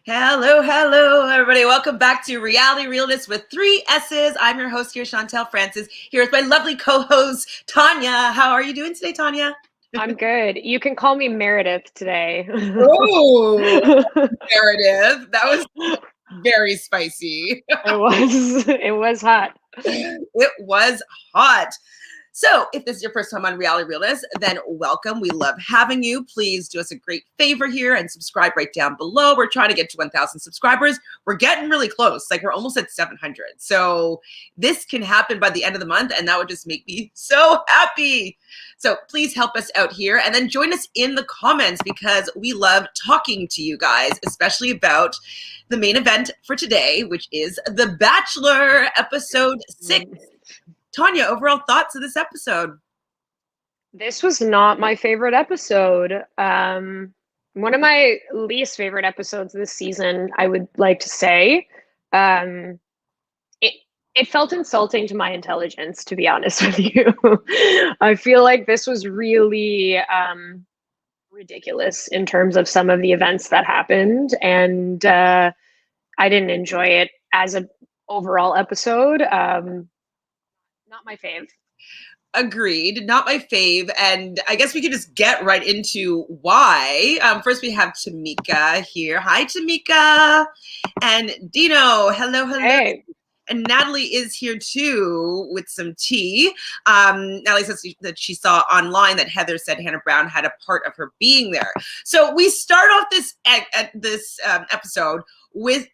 Hello, hello, everybody. Welcome back to Reality Realness with 3 S's. I'm your host here, Chantele Francis, here with my lovely co-host, Tanya. How are you doing today, Tanya? I'm good. You can call me Meredith today. Oh, narrative. That was very spicy. It was hot. It was hot. So, if this is your first time on Reality Realness, then welcome. We love having you. Please do us a great favor here and subscribe right down below. We're trying to get to 1,000 subscribers. We're getting really close. Like, we're almost at 700. So, this can happen by the end of the month, and that would just make me so happy. So, please help us out here and then join us in the comments because we love talking to you guys, especially about the main event for today, which is The Bachelor episode 6. Tanya, overall thoughts of this episode? This was not my favorite episode. One of my least favorite episodes this season, I would like to say. Um, it it felt insulting to my intelligence, to be honest with you. I feel like this was really ridiculous in terms of some of the events that happened, and I didn't enjoy it as an overall episode. Not my fave. Agreed. Not my fave. And I guess we could just get right into why. First, we have Tamika here. Hi, Tamika. And Dino. Hello, hello. Hey, And Natalie is here too with some tea. Natalie says that she saw online that Heather said Hannah Brown had a part of her being there. So we start off this episode with,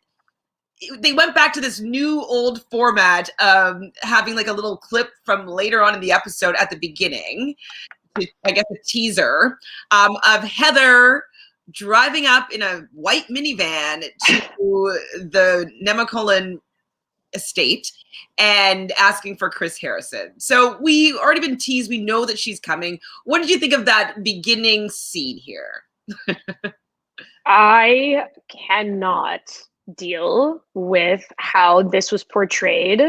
they went back to this new old format of having like a little clip from later on in the episode at the beginning, I guess a teaser, of Heather driving up in a white minivan to the Nemacolin estate and asking for Chris Harrison. So we already been teased. We know that she's coming. What did you think of that beginning scene here? I cannot deal with how this was portrayed.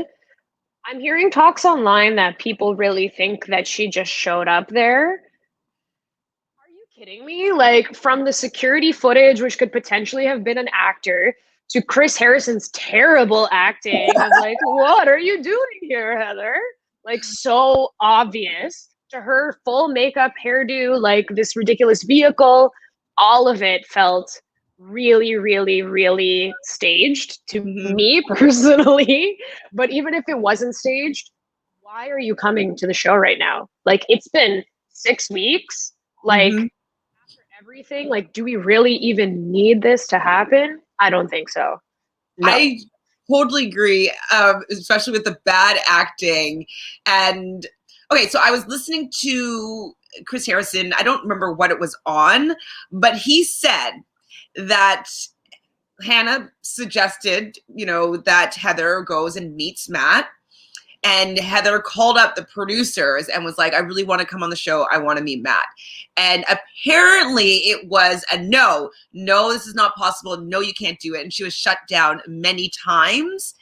I'm hearing talks online that people really think that she just showed up there. Are you kidding me? Like, from the security footage, which could potentially have been an actor, to Chris Harrison's terrible acting of like, what are you doing here, Heather? Like, so obvious, to her full makeup, hairdo, like this ridiculous vehicle. All of it felt really, really, really staged to Mm-hmm. me personally. But even if it wasn't staged, why are you coming to the show right now? Like, it's been 6 weeks. Like, Mm-hmm. after everything, like, do we really even need this to happen? I don't think so. No. I totally agree, especially with the bad acting. And okay, so I was listening to Chris Harrison. I don't remember what it was on, but he said that Hannah suggested, that Heather goes and meets Matt. And Heather called up the producers and was like, I really want to come on the show. I want to meet Matt. And apparently it was a no, this is not possible. No, you can't do it. And she was shut down many times.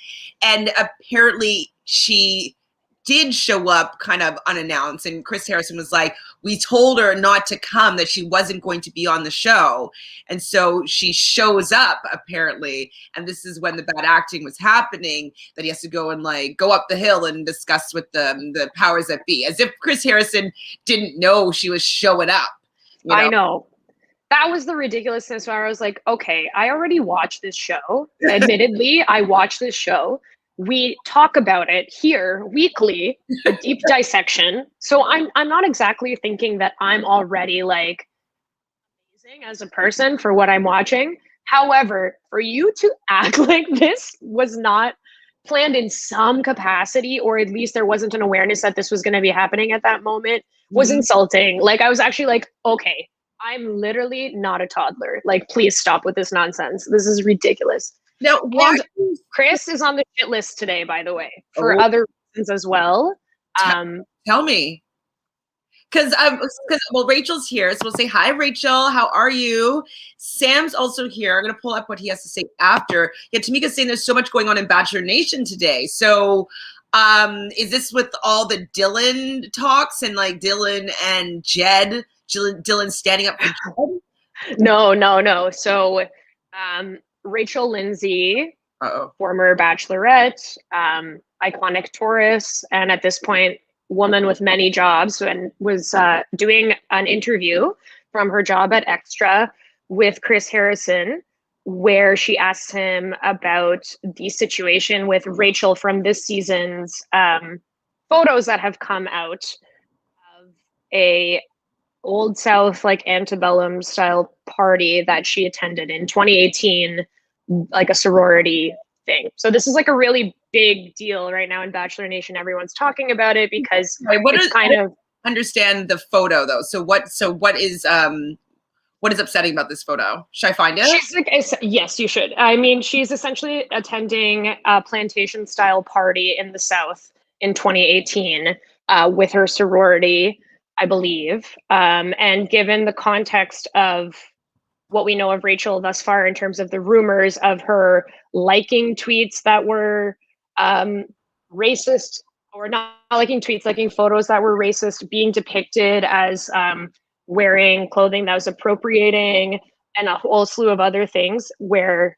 And apparently she did show up kind of unannounced. And Chris Harrison was like, we told her not to come, that she wasn't going to be on the show. And so she shows up apparently. And this is when the bad acting was happening, that he has to go and like go up the hill and discuss with the powers that be, as if Chris Harrison didn't know she was showing up. I know. That was the ridiculousness where I was like, okay, I already watched this show. Admittedly, I watched this show. We talk about it here weekly, a deep dissection. So I'm not exactly thinking that I'm already like amazing as a person for what I'm watching. However, for you to act like this was not planned in some capacity, or at least there wasn't an awareness that this was going to be happening at that moment, was Mhm. insulting. Like, I was actually like, okay, I'm literally not a toddler. Like, please stop with this nonsense. This is ridiculous. Now, why? And Chris is on the shit list today, by the way, for Oh, other reasons as well. tell me. Because well, Rachel's here, so we'll say hi, Rachel. How are you? Sam's also here. I'm gonna pull up what he has to say after. Yeah, Tamika's saying there's so much going on in Bachelor Nation today. So, is this with all the Dylan talks and like Dylan and Dylan standing up for Jed? No. So Rachel Lindsay, Uh-oh. former Bachelorette, iconic Taurus, and at this point, woman with many jobs, and was doing an interview from her job at Extra with Chris Harrison, where she asked him about the situation with Rachel from this season's photos that have come out of a old South like antebellum style party that she attended in 2018, like a sorority thing. So this is like a really big deal right now in Bachelor Nation. Everyone's talking about it because Right, it's kind of understand the photo though. So what is upsetting about this photo? Should I find it? She's like, yes, you should. I mean, she's essentially attending a plantation style party in the South in 2018 with her sorority, I believe. And given the context of what we know of Rachel thus far in terms of the rumors of her liking tweets that were racist, or not liking tweets, liking photos that were racist, being depicted as wearing clothing that was appropriating, and a whole slew of other things where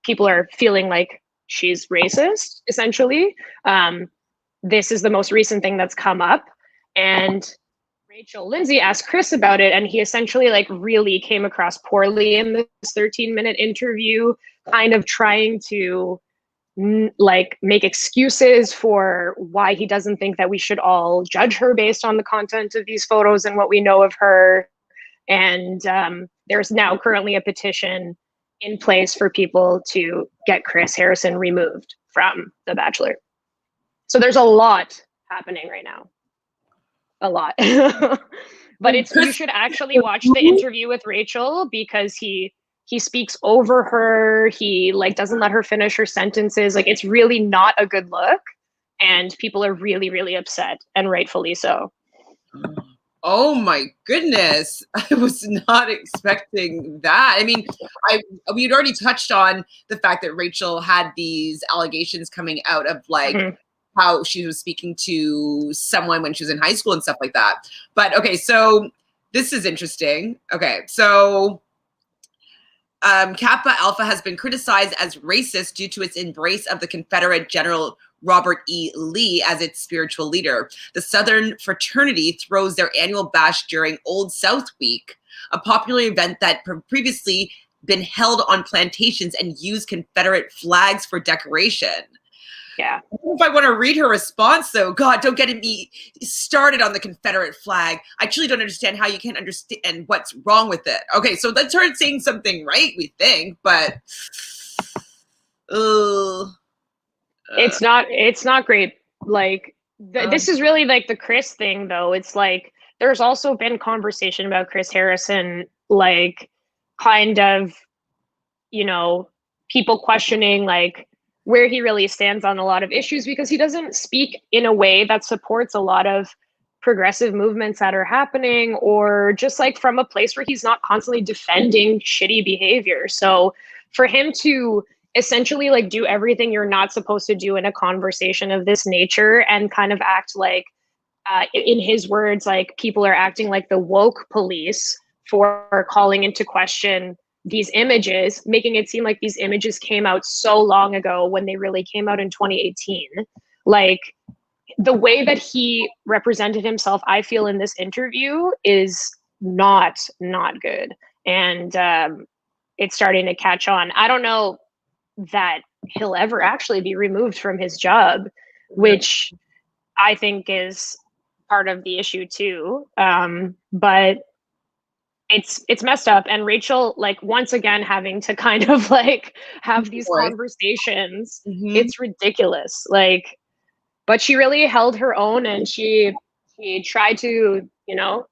people are feeling like she's racist, essentially. This is the most recent thing that's come up. And Rachel Lindsay asked Chris about it, and he essentially like really came across poorly in this 13-minute interview, kind of trying to like make excuses for why he doesn't think that we should all judge her based on the content of these photos and what we know of her. And there's now currently a petition in place for people to get Chris Harrison removed from The Bachelor. So there's a lot happening right now. A lot. But you should actually watch the interview with Rachel because he speaks over her. He like doesn't let her finish her sentences. Like it's really not a good look, and people are really, really upset, and rightfully so. Oh my goodness. I was not expecting that. I mean, we'd already touched on the fact that Rachel had these allegations coming out of like how she was speaking to someone when she was in high school and stuff like that. But okay, so this is interesting. Okay, so Kappa Alpha has been criticized as racist due to its embrace of the Confederate General Robert E. Lee as its spiritual leader. The Southern fraternity throws their annual bash during Old South Week, a popular event that previously been held on plantations and used Confederate flags for decoration. Yeah. I don't know if I want to read her response, though. God, don't get me started on the Confederate flag. I truly don't understand how you can't understand what's wrong with it. Okay, so that's her saying something right, we think, but it's not great. Like this is really like the Chris thing, though. It's like there's also been conversation about Chris Harrison, like kind of, you know, people questioning like where he really stands on a lot of issues because he doesn't speak in a way that supports a lot of progressive movements that are happening, or just like from a place where he's not constantly defending shitty behavior. So for him to essentially like do everything you're not supposed to do in a conversation of this nature and kind of act like, in his words, like people are acting like the woke police for calling into question these images, making it seem like these images came out so long ago when they really came out in 2018. Like the way that he represented himself, I feel in this interview is not good. And it's starting to catch on. I don't know that he'll ever actually be removed from his job, which I think is part of the issue too. But it's messed up, and Rachel, like once again having to kind of like have these conversations, it's ridiculous. Like, but she really held her own, and she tried to, you know,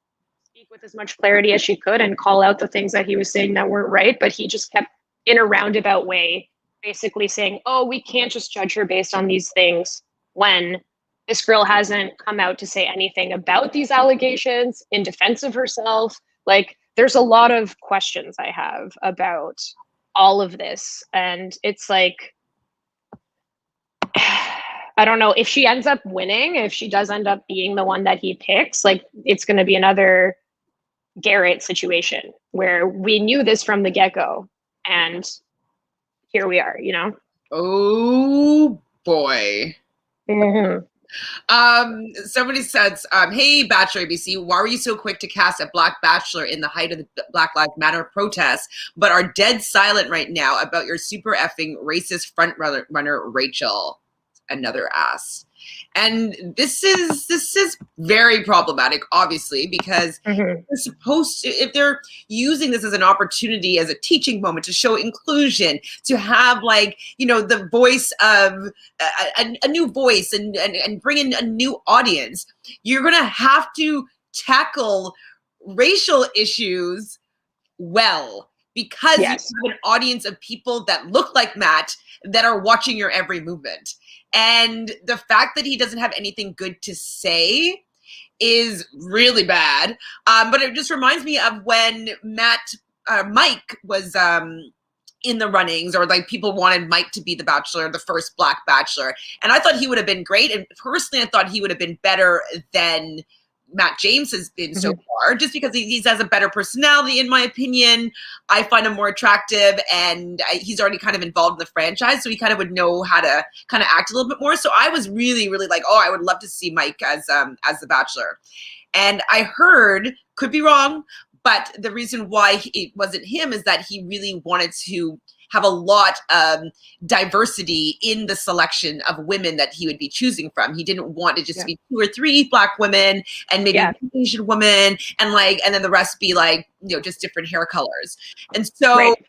speak with as much clarity as she could and call out the things that he was saying that weren't right, but he just kept in a roundabout way basically saying, oh, we can't just judge her based on these things, when this girl hasn't come out to say anything about these allegations in defense of herself. Like, there's a lot of questions I have about all of this. And it's like, I don't know if she ends up winning, if she does end up being the one that he picks, like it's going to be another Garrett situation where we knew this from the get-go. And here we are, you know? Oh boy. Mm-hmm. Somebody says, hey, Bachelor ABC, why were you so quick to cast a Black Bachelor in the height of the Black Lives Matter protests, but are dead silent right now about your super effing racist runner Rachel? Another ass. And this is very problematic, obviously, because Mm-hmm. they're supposed to, if they're using this as an opportunity, as a teaching moment to show inclusion, to have like, you know, the voice of a new voice and bring in a new audience, you're going to have to tackle racial issues well, because you Yes. have an audience of people that look like Matt that are watching your every movement. And the fact that he doesn't have anything good to say is really bad. But it just reminds me of when Mike was in the runnings, or like people wanted Mike to be the Bachelor, the first Black Bachelor. And I thought he would have been great. And personally, I thought he would have been better than Matt James has been so Mm-hmm. far, just because he has a better personality, in my opinion. I find him more attractive, and he's already kind of involved in the franchise, so he kind of would know how to kind of act a little bit more. So I was really, really like, oh, I would love to see Mike as the Bachelor. And I heard, could be wrong, but the reason why it wasn't him is that he really wanted to have a lot of diversity in the selection of women that he would be choosing from. He didn't want it just to be 2 or 3 Black women and maybe Yeah. one Asian woman, and then the rest be like, you know, just different hair colors. And so Right.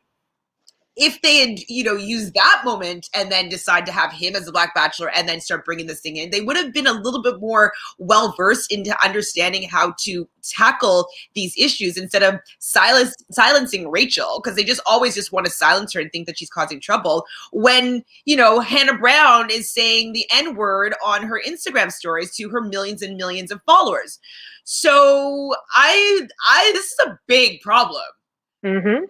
if they had, you know, used that moment and then decide to have him as the Black Bachelor and then start bringing this thing in, they would have been a little bit more well-versed into understanding how to tackle these issues instead of silencing Rachel, because they just always just want to silence her and think that she's causing trouble when, you know, Hannah Brown is saying the N-word on her Instagram stories to her millions and millions of followers. So this is a big problem. Mm-hmm.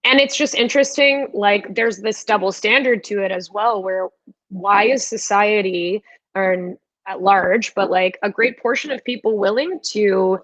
And it's just interesting, like there's this double standard to it as well, where why is society, or at large, but like a great portion of people willing to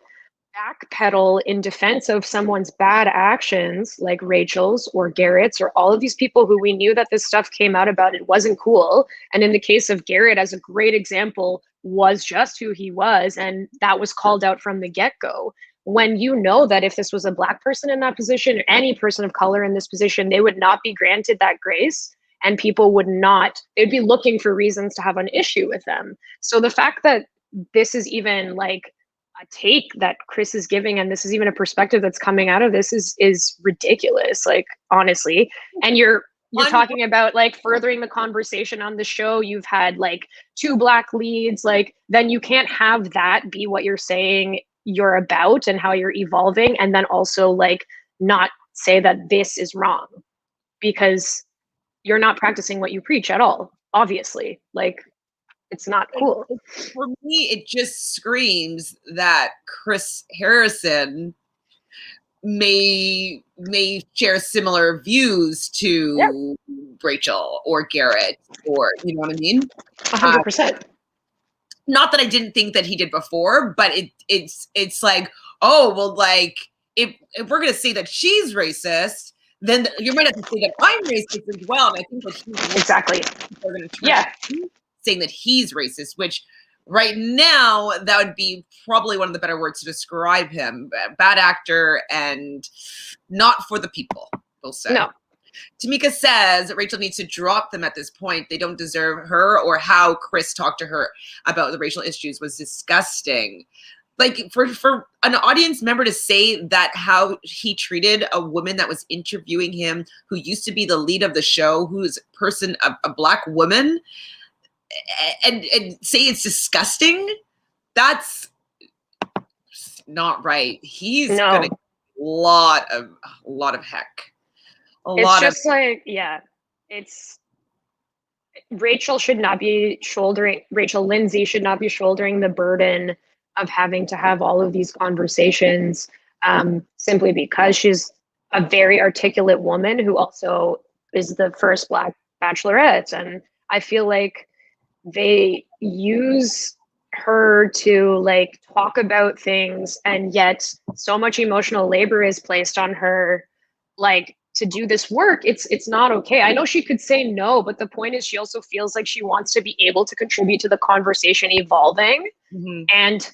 backpedal in defense of someone's bad actions, like Rachel's or Garrett's, or all of these people who we knew that this stuff came out about, it wasn't cool. And in the case of Garrett, as a great example, was just who he was, and that was called out from the get-go. When you know that if this was a Black person in that position, or any person of color in this position, they would not be granted that grace, and people would not, they'd be looking for reasons to have an issue with them. So the fact that this is even like a take that Chris is giving, and this is even a perspective that's coming out of this, is ridiculous, like honestly. And you're talking about like furthering the conversation on the show. You've had like 2 Black leads, like then you can't have that be what you're saying you're about and how you're evolving, and then also like not say that this is wrong, because you're not practicing what you preach at all, obviously. Like it's not cool. For me, it just screams that Chris Harrison may share similar views Yep. to Rachel or Garrett, or you know what I mean. 100%. Not that I didn't think that he did before, but it's like, oh well, like if we're gonna say that she's racist, then you might have to say that I'm racist as well. And I think that he's Exactly. they're gonna turn Yeah. saying that he's racist, which right now that would be probably one of the better words to describe him. Bad actor and not for the people, we'll say. No. Tamika says Rachel needs to drop them at this point. They don't deserve her, or how Chris talked to her about the racial issues was disgusting. Like for an audience member to say that how he treated a woman that was interviewing him, who used to be the lead of the show, who's a Black woman, and say it's disgusting, that's not right. He's gonna No. get a lot of heck. It's just like, yeah, it's Rachel should not be shouldering, Rachel Lindsay should not be shouldering the burden of having to have all of these conversations, simply because she's a very articulate woman who also is the first Black bachelorette. And I feel like they use her to like talk about things, and yet so much emotional labor is placed on her, like to do this work, it's not okay. I know she could say no, but the point is she also feels like she wants to be able to contribute to the conversation evolving. Mm-hmm. And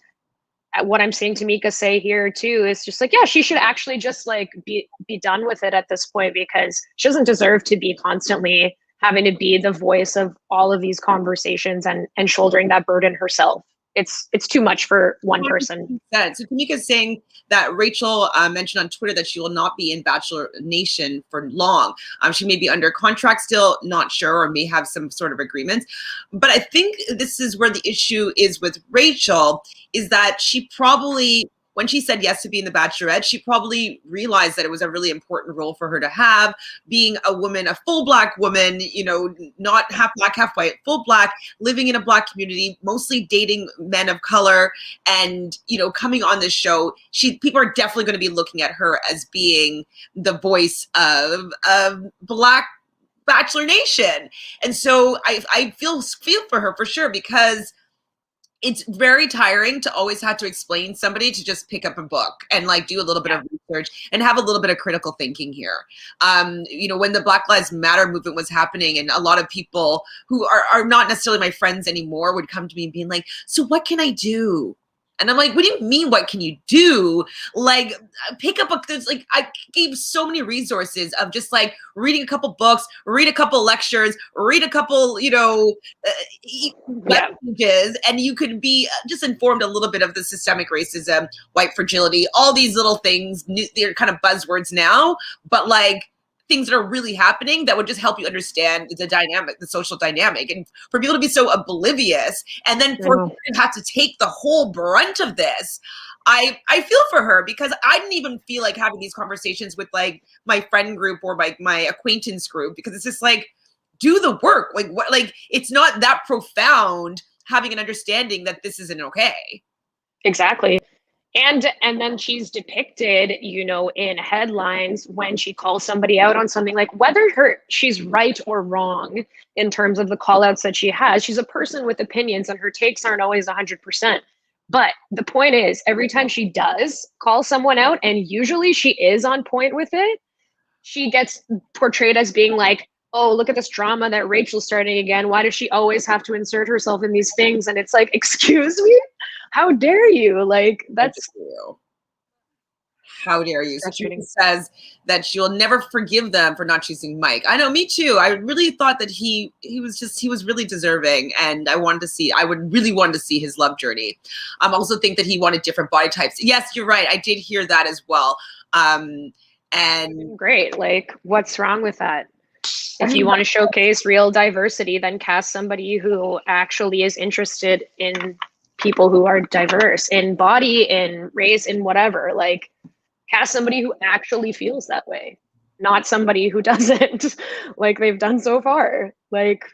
what I'm seeing Tamika say here too is just like, yeah, she should actually just like be done with it at this point, because she doesn't deserve to be constantly having to be the voice of all of these conversations and shouldering that burden herself. It's too much for one person. 100%. So Tamika's saying that Rachel mentioned on Twitter that she will not be in Bachelor Nation for long. She may be under contract still, not sure, or may have some sort of agreements. But I think this is where the issue is with Rachel, is that she probably, when she said yes to being the Bachelorette, she probably realized that it was a really important role for her to have, being a woman, a full Black woman, you know, not half Black, half white, full Black, living in a Black community, mostly dating men of color, and, you know, coming on this show, people are definitely going to be looking at her as being the voice of Black Bachelor Nation. And so I feel for her for sure, because it's very tiring to always have to explain somebody to just pick up a book and like do a little bit of research and have a little bit of critical thinking here. You know, when the Black Lives Matter movement was happening, and a lot of people who are not necessarily my friends anymore would come to me and being like, so what can I do? And I'm like, what do you mean, what can you do? Like, pick up there's like, I gave so many resources of just like reading a couple books, read a couple lectures, read a couple, you know, messages, and you could be just informed a little bit of the systemic racism, white fragility, all these little things. They're kind of buzzwords now, but like, things that are really happening that would just help you understand the dynamic, the social dynamic. And for people to be so oblivious, and then for her to have to take the whole brunt of this, I feel for her, because I didn't even feel like having these conversations with like my friend group or my acquaintance group, because it's just like, do the work. Like, what, like, it's not that profound having an understanding that this isn't okay. Exactly. And then she's depicted, you know, in headlines when she calls somebody out on something, like whether she's right or wrong in terms of the call outs that she has. She's a person with opinions, and her takes aren't always 100%. But the point is, every time she does call someone out, and usually she is on point with it, she gets portrayed as being like, oh, look at this drama that Rachel's starting again. Why does she always have to insert herself in these things? And it's like, excuse me? How dare you? Like, that's how dare you? So she says that she'll never forgive them for not choosing Mike. I know, me too. I really thought that he was really deserving, and I would really want to see his love journey. I also think that he wanted different body types. Yes, you're right. I did hear that as well. And great. Like, what's wrong with that? If you want to showcase real diversity, then cast somebody who actually is interested in people who are diverse in body, in race, in whatever. Like, cast somebody who actually feels that way, not somebody who doesn't, like they've done so far. Like,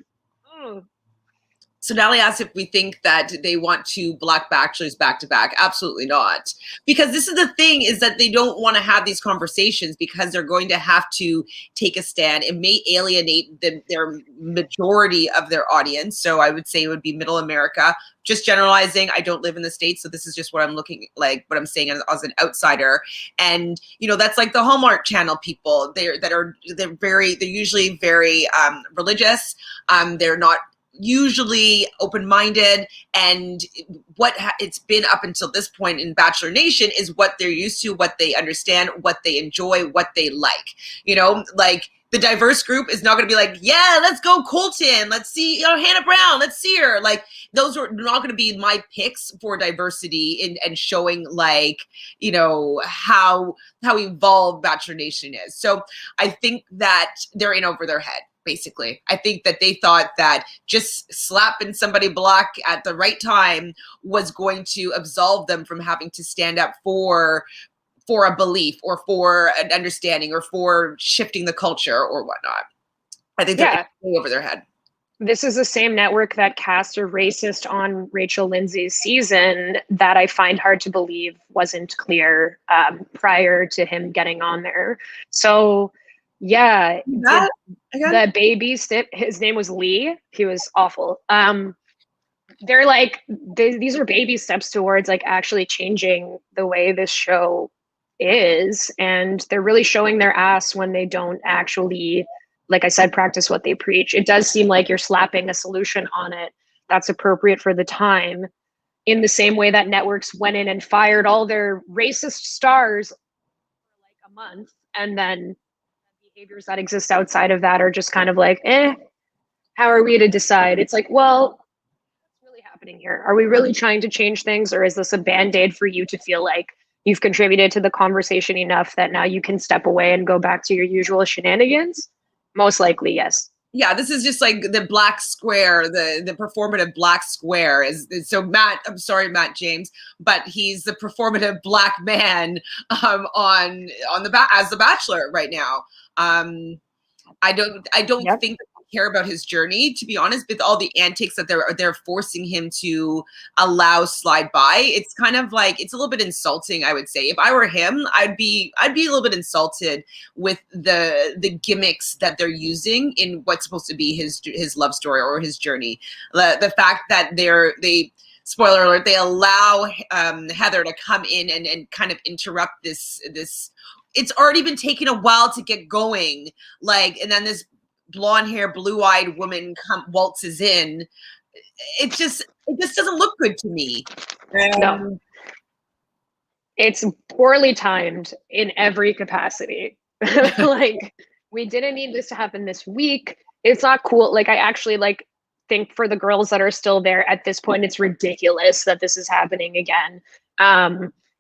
So Natalie asked if we think that they want 2 Black bachelors back to back. Absolutely not. Because this is the thing, is that they don't want to have these conversations, because they're going to have to take a stand. It may alienate their majority of their audience. So I would say it would be middle America. Just generalizing, I don't live in the States, so this is just what I'm looking like, what I'm saying as an outsider. And, you know, that's like the Hallmark Channel people. They're usually very religious. They're not usually open-minded, and it's been up until this point in Bachelor Nation is what they're used to, what they understand, what they enjoy, what they like. You know, like the diverse group is not going to be like, yeah, let's go Colton, let's see, you know, Hannah Brown, let's see her. Like, those are not going to be my picks for diversity and showing, like, you know, how evolved Bachelor Nation is. So I think that they're in over their head. Basically, I think that they thought that just slapping somebody Black at the right time was going to absolve them from having to stand up for a belief, or for an understanding, or for shifting the culture or whatnot. I think they're way over their head. This is the same network that cast a racist on Rachel Lindsay's season that I find hard to believe wasn't clear prior to him getting on there. So, yeah, the baby step, his name was Lee. He was awful. They're like, these are baby steps towards like actually changing the way this show is, and they're really showing their ass when they don't actually, like I said, practice what they preach. It does seem like you're slapping a solution on it that's appropriate for the time, in the same way that networks went in and fired all their racist stars for like a month, and then behaviors that exist outside of that are just kind of like, how are we to decide? It's like, well, what's really happening here? Are we really trying to change things, or is this a band-aid for you to feel like you've contributed to the conversation enough that now you can step away and go back to your usual shenanigans? Most likely, yes. Yeah, this is just like the black square, the performative black square so Matt, I'm sorry, Matt James, but he's the performative black man on as the Bachelor right now. I don't Yep. think they care about his journey, to be honest, with all the antics that they're forcing him to allow slide by. It's kind of like, it's a little bit insulting, I would say. If I were him, I'd be a little bit insulted with the gimmicks that they're using in what's supposed to be his love story or his journey. The fact that they spoiler alert, they allow Heather to come in and kind of interrupt this. It's already been taking a while to get going, and then this blonde hair, blue-eyed woman waltzes in. It just doesn't look good to me. No, it's poorly timed in every capacity. Like, we didn't need this to happen this week. It's not cool. Like, I actually think for the girls that are still there at this point, it's ridiculous that this is happening again.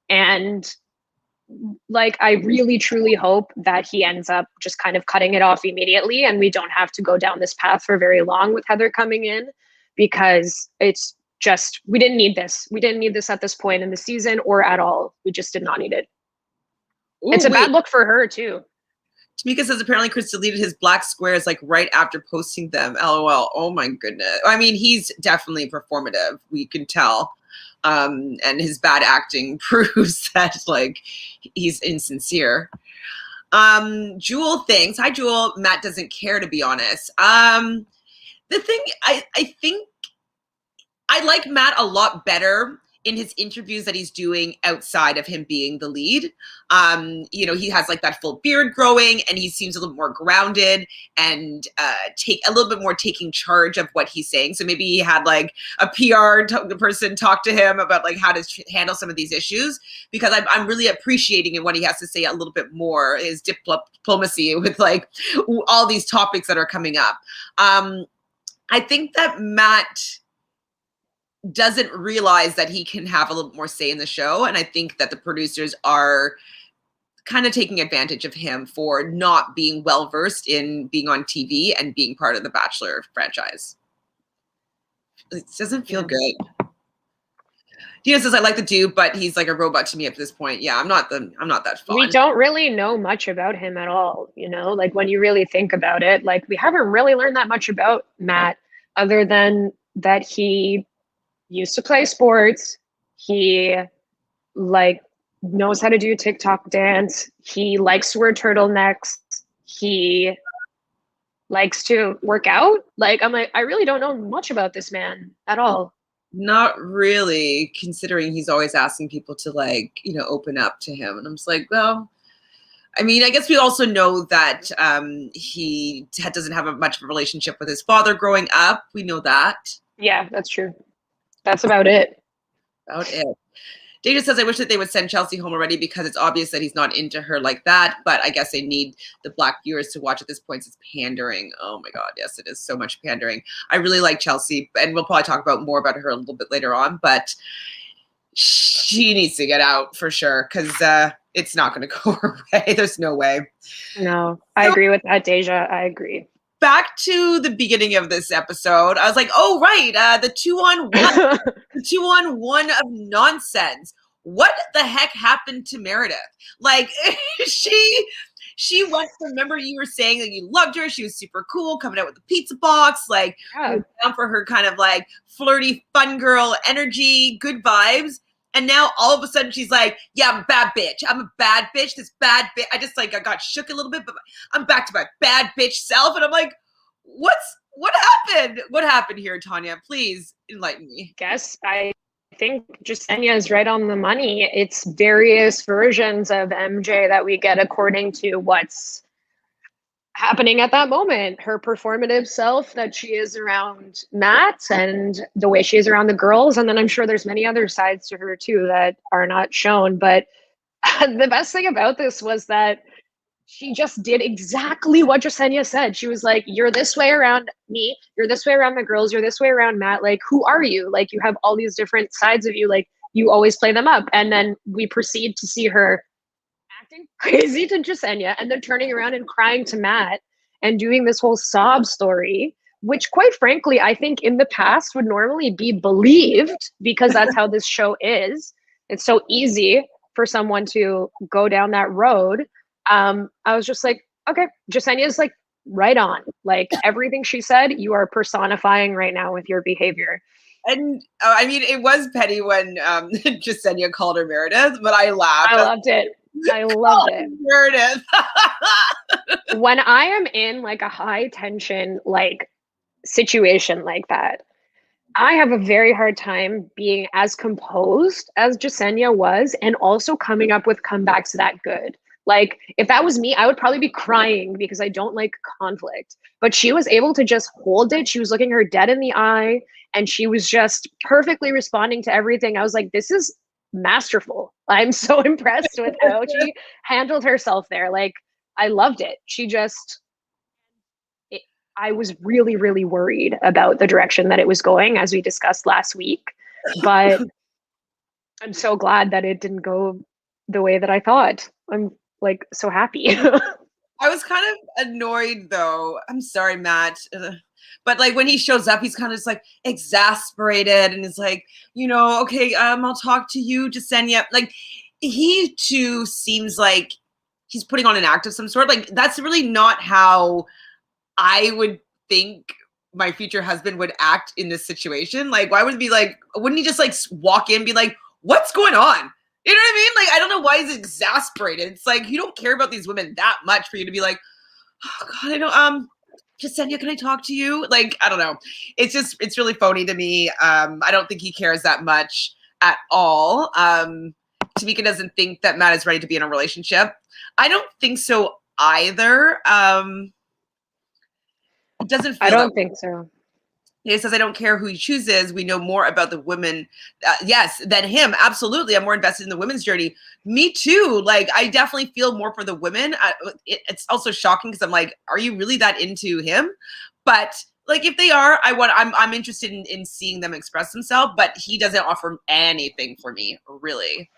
And like, I really truly hope that he ends up just kind of cutting it off immediately, and we don't have to go down this path for very long with Heather coming in, because it's just, we didn't need this. We didn't need this at this point in the season or at all. We just did not need it. Ooh, it's a bad look for her too. Tamika says apparently Chris deleted his black squares right after posting them. LOL. Oh my goodness. I mean, he's definitely performative. We can tell. And his bad acting proves that he's insincere. Jewel thinks, hi Jewel, Matt doesn't care, to be honest. The thing, I think I like Matt a lot better in his interviews that he's doing outside of him being the lead. He has that full beard growing, and he seems a little more grounded and take a little bit more taking charge of what he's saying. So maybe he had a PR person talk to him about how to handle some of these issues, because I'm really appreciating what he has to say a little bit more, his diplomacy with all these topics that are coming up. I think that Matt doesn't realize that he can have a little more say in the show. And I think that the producers are kind of taking advantage of him for not being well-versed in being on TV and being part of the Bachelor franchise. It doesn't feel good. Dina says, I like the dude, but he's like a robot to me at this point. Yeah, I'm not that fun. We don't really know much about him at all, when you really think about it. We haven't really learned that much about Matt, other than that he used to play sports. He knows how to do TikTok dance. He likes to wear turtlenecks. He likes to work out. I really don't know much about this man at all. Not really, considering he's always asking people to open up to him. And I'm just well, I mean, I guess we also know that he doesn't have much of a relationship with his father growing up. We know that. Yeah, that's true. That's about it. Data says, I wish that they would send Chelsea home already, because it's obvious that he's not into her like that. But I guess they need the black viewers to watch at this point. It's pandering. Oh my God. Yes, it is so much pandering. I really like Chelsea, and we'll probably talk about more about her a little bit later on, but she needs to get out for sure, because it's not going to go her way. There's no way. No, I agree with that, Deja. I agree. Back to the beginning of this episode, I was like, oh, right, the 2-on-1, the 2-on-1 of nonsense. What the heck happened to Meredith? She went, remember you were saying that you loved her. She was super cool, coming out with the pizza box, down for her kind of flirty, fun girl energy, good vibes. And now all of a sudden she's like, yeah, I'm a bad bitch. I'm a bad bitch. This bad bitch. I just I got shook a little bit, but I'm back to my bad bitch self. And I'm like, what happened? What happened here, Tanya? Please enlighten me. Guess I think Jasenia is right on the money. It's various versions of MJ that we get according to what's happening at that moment. Her performative self that she is around Matt and the way she is around the girls. And then I'm sure there's many other sides to her too that are not shown. But the best thing about this was that she just did exactly what Jasenia said. She was like, you're this way around me, you're this way around the girls, you're this way around Matt. Like, who are you? Like, you have all these different sides of you. Like, you always play them up. And then we proceed to see her acting crazy to Jasenia and then turning around and crying to Matt and doing this whole sob story, which quite frankly, I think in the past would normally be believed because that's how this show is. It's so easy for someone to go down that road. I was just like, okay, Jasenia is like right on. Like everything she said, you are personifying right now with your behavior. And I mean, it was petty when Jasenia called her Meredith, but I laughed. I loved it. I loved it. Meredith. When I am in like a high tension like situation like that, I have a very hard time being as composed as Jasenia was and also coming up with comebacks that good. Like, if that was me, I would probably be crying because I don't like conflict. But she was able to just hold it. She was looking her dead in the eye and she was just perfectly responding to everything. I was like, this is masterful. I'm so impressed with how she handled herself there. Like, I loved it. She just, I was really, really worried about the direction that it was going, as we discussed last week. But I'm so glad that it didn't go the way that I thought. I'm like so happy. I was kind of annoyed though. I'm sorry, Matt. But like when he shows up, he's kind of just like exasperated and is like, okay, I'll talk to you, Jasenia. Like he too seems like he's putting on an act of some sort. Like that's really not how I would think my future husband would act in this situation. Like, why would it be like, wouldn't he just like walk in and be like, what's going on? You know what I mean? Like, I don't know why he's exasperated. It's like, you don't care about these women that much for you to be like, oh God, I know, Jasenia, can I talk to you? Like, I don't know. It's really phony to me. I don't think he cares that much at all. Tamika doesn't think that Matt is ready to be in a relationship. I don't think so either. It doesn't feel I don't think so. He says, I don't care who he chooses. We know more about the women. Yes, than him. Absolutely. I'm more invested in the women's journey. Me too. Like, I definitely feel more for the women. It's also shocking because I'm like, are you really that into him? But like, if they are, I'm interested in seeing them express themselves, but he doesn't offer anything for me, really.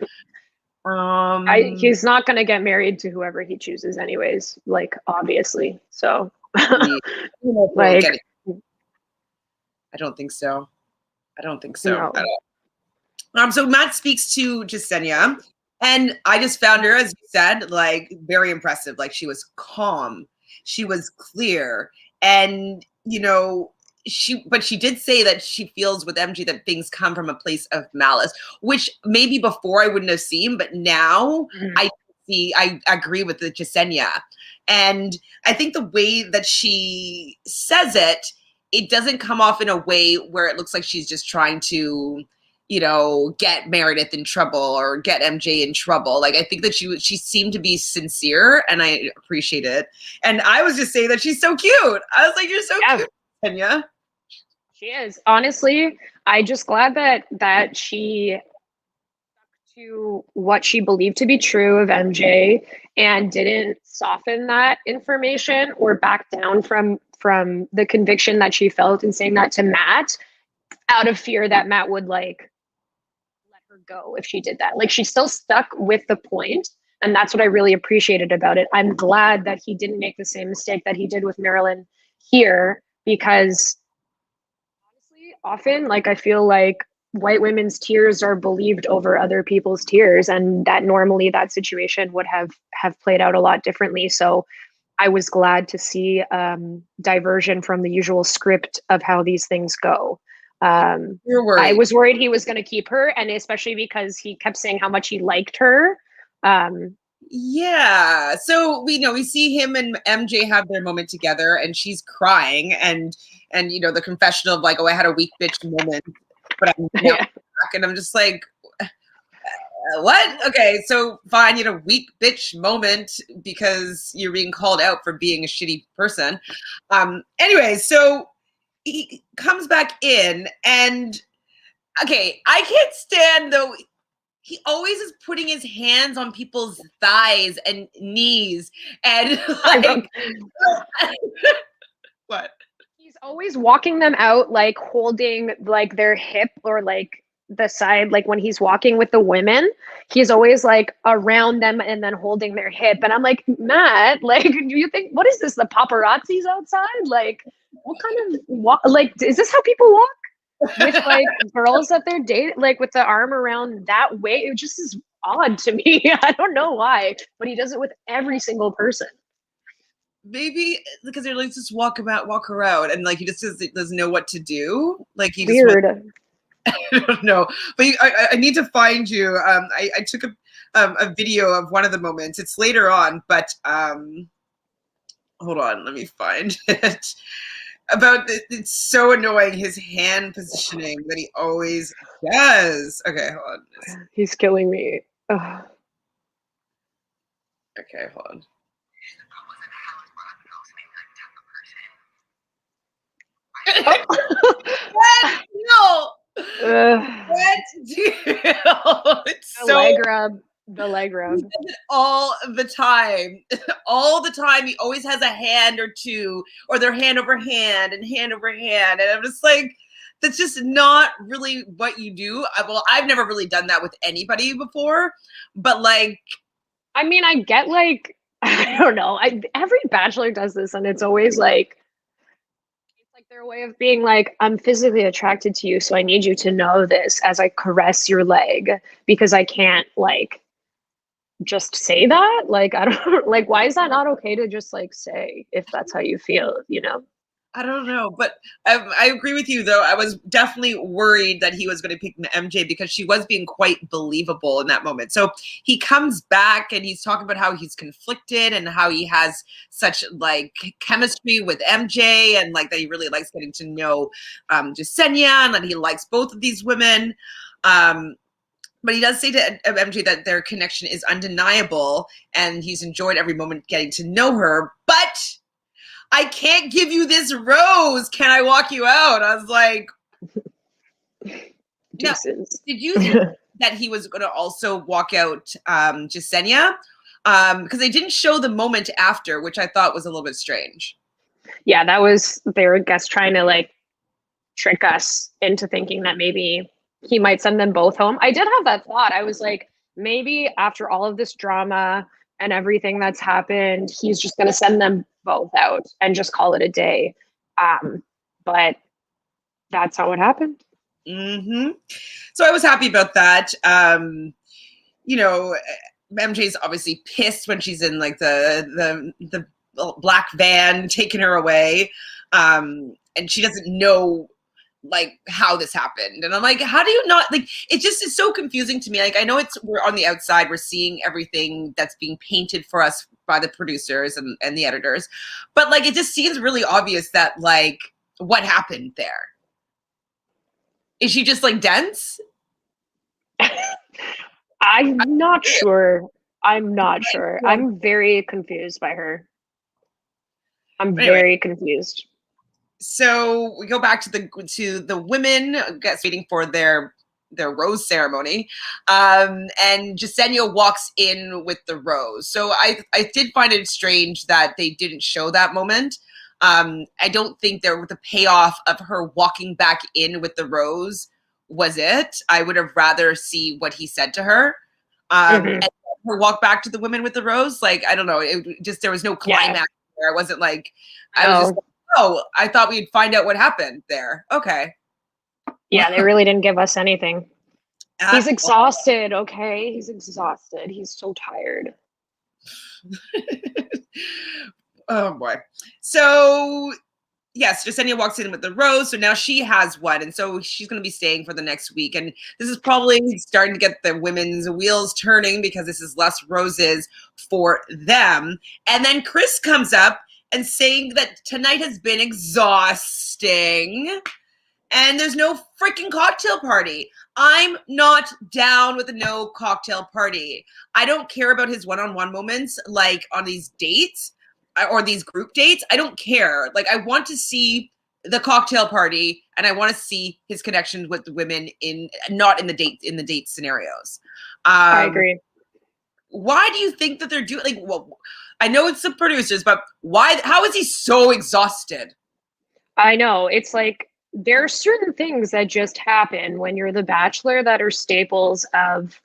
He's not going to get married to whoever he chooses anyways, like, obviously. So like, I don't think so. I don't think so no. at all. So Matt speaks to Jasenia, and I just found her, as you said, like very impressive. Like she was calm, she was clear, and but she did say that she feels with MJ that things come from a place of malice, which maybe before I wouldn't have seen, but now I see. I agree with the Jasenia, and I think the way that she says it. It doesn't come off in a way where it looks like she's just trying to, get Meredith in trouble or get MJ in trouble. Like, I think that she seemed to be sincere, and I appreciate it. And I was just saying that she's so cute. I was like, you're so cute, Tanya. She is. Honestly, I just glad that she stuck to what she believed to be true of MJ and didn't soften that information or back down from the conviction that she felt in saying that to Matt out of fear that Matt would like let her go if she did that. Like, she still stuck with the point, and that's what I really appreciated about it. I'm glad that he didn't make the same mistake that he did with Marilyn here, because honestly, often, like, I feel like white women's tears are believed over other people's tears, and that normally that situation would have played out a lot differently. So I was glad to see diversion from the usual script of how these things go. You're worried. I was worried he was going to keep her, and especially because he kept saying how much he liked her. Yeah. So we see him and MJ have their moment together, and she's crying, and the confession of like, oh, I had a weak bitch moment, but I'm and I'm just like, what? Okay, so fine, you had a weak bitch moment because you're being called out for being a shitty person. Anyway, so he comes back in, and okay, I can't stand though. He always is putting his hands on people's thighs and knees, and like, what? He's always walking them out, like holding like their hip or like the side, like when he's walking with the women, he's always like around them and then holding their hip. And I'm like, Matt, like, do you think, what is this? The paparazzis outside? Like, what kind of walk? Like, is this how people walk with like girls that they're dating, like with the arm around that way? It just is odd to me. I don't know why, but he does it with every single person. Maybe because they're like just walk around, and like he just doesn't know what to do. Like he just Weird. I don't know, but I need to find you. I took a video of one of the moments. It's later on, but hold on, let me find it. It's so annoying, his hand positioning that he always does. Okay, hold on. He's killing me. Ugh. Okay, hold on. What? No. What? It's The so leg rub. The leg rub. he does it all the time. All the time. He always has a hand or two, or their hand over hand and hand over hand. And I'm just like, that's just not really what you do. Well, I've never really done that with anybody before, but like, I mean, I get like, I don't know. Every bachelor does this, and it's always like, it's like their way of being like, I'm physically attracted to you, so I need you to know this as I caress your leg because I can't like just say that. Like, I don't like, why is that not okay to just like say if that's how you feel, you know? I don't know, but I agree with you though. I was definitely worried that he was going to pick MJ because she was being quite believable in that moment. So he comes back and he's talking about how he's conflicted and how he has such like chemistry with MJ and like that he really likes getting to know Jasenia and that he likes both of these women. But he does say to MJ that their connection is undeniable and he's enjoyed every moment getting to know her. But I can't give you this rose. Can I walk you out? I was like, no. Did you think that he was going to also walk out Jasenia? Because they didn't show the moment after, which I thought was a little bit strange. Yeah, that was, they were, I guess, trying to like trick us into thinking that maybe he might send them both home. I did have that thought. I was like, maybe after all of this drama and everything that's happened, he's just going to send them both out and just call it a day. But that's not what happened. Mm-hmm. So I was happy about that. You know, MJ's obviously pissed when she's in like the black van taking her away, and she doesn't know like how this happened. And I'm like, how do you not like it just is so confusing to me. Like I know we're on the outside, we're seeing everything that's being painted for us by the producers and the editors. But like it just seems really obvious that like what happened there. Is she just like dense? I'm not sure. I'm not sure. I'm very confused by her. I'm very confused. So we go back to the women, I guess, waiting for their rose ceremony, and Jasenia walks in with the rose. So I did find it strange that they didn't show that moment. I don't think the payoff of her walking back in with the rose was it. I would have rather see what he said to her, and her walk back to the women with the rose. Like I don't know, it just there was no climax there. It wasn't like I was just. Oh, I thought we'd find out what happened there. Okay. Yeah, they really didn't give us anything. He's exhausted, okay? He's exhausted. He's so tired. Oh, boy. So, yes, Jasenia walks in with the rose. So now she has one. And so she's going to be staying for the next week. And this is probably starting to get the women's wheels turning because this is less roses for them. And then Chris comes up and saying that tonight has been exhausting. and there's no freaking cocktail party. I'm not down with a no cocktail party. I don't care about his one-on-one moments, like on these dates or these group dates. I don't care. Like, I want to see the cocktail party, and I want to see his connections with the women in not in the date scenarios. I Um, agree. why do you think that they're doing like? Well, I know it's the producers, but why? How is he so exhausted? I know. It's like there are certain things that just happen when you're the Bachelor that are staples of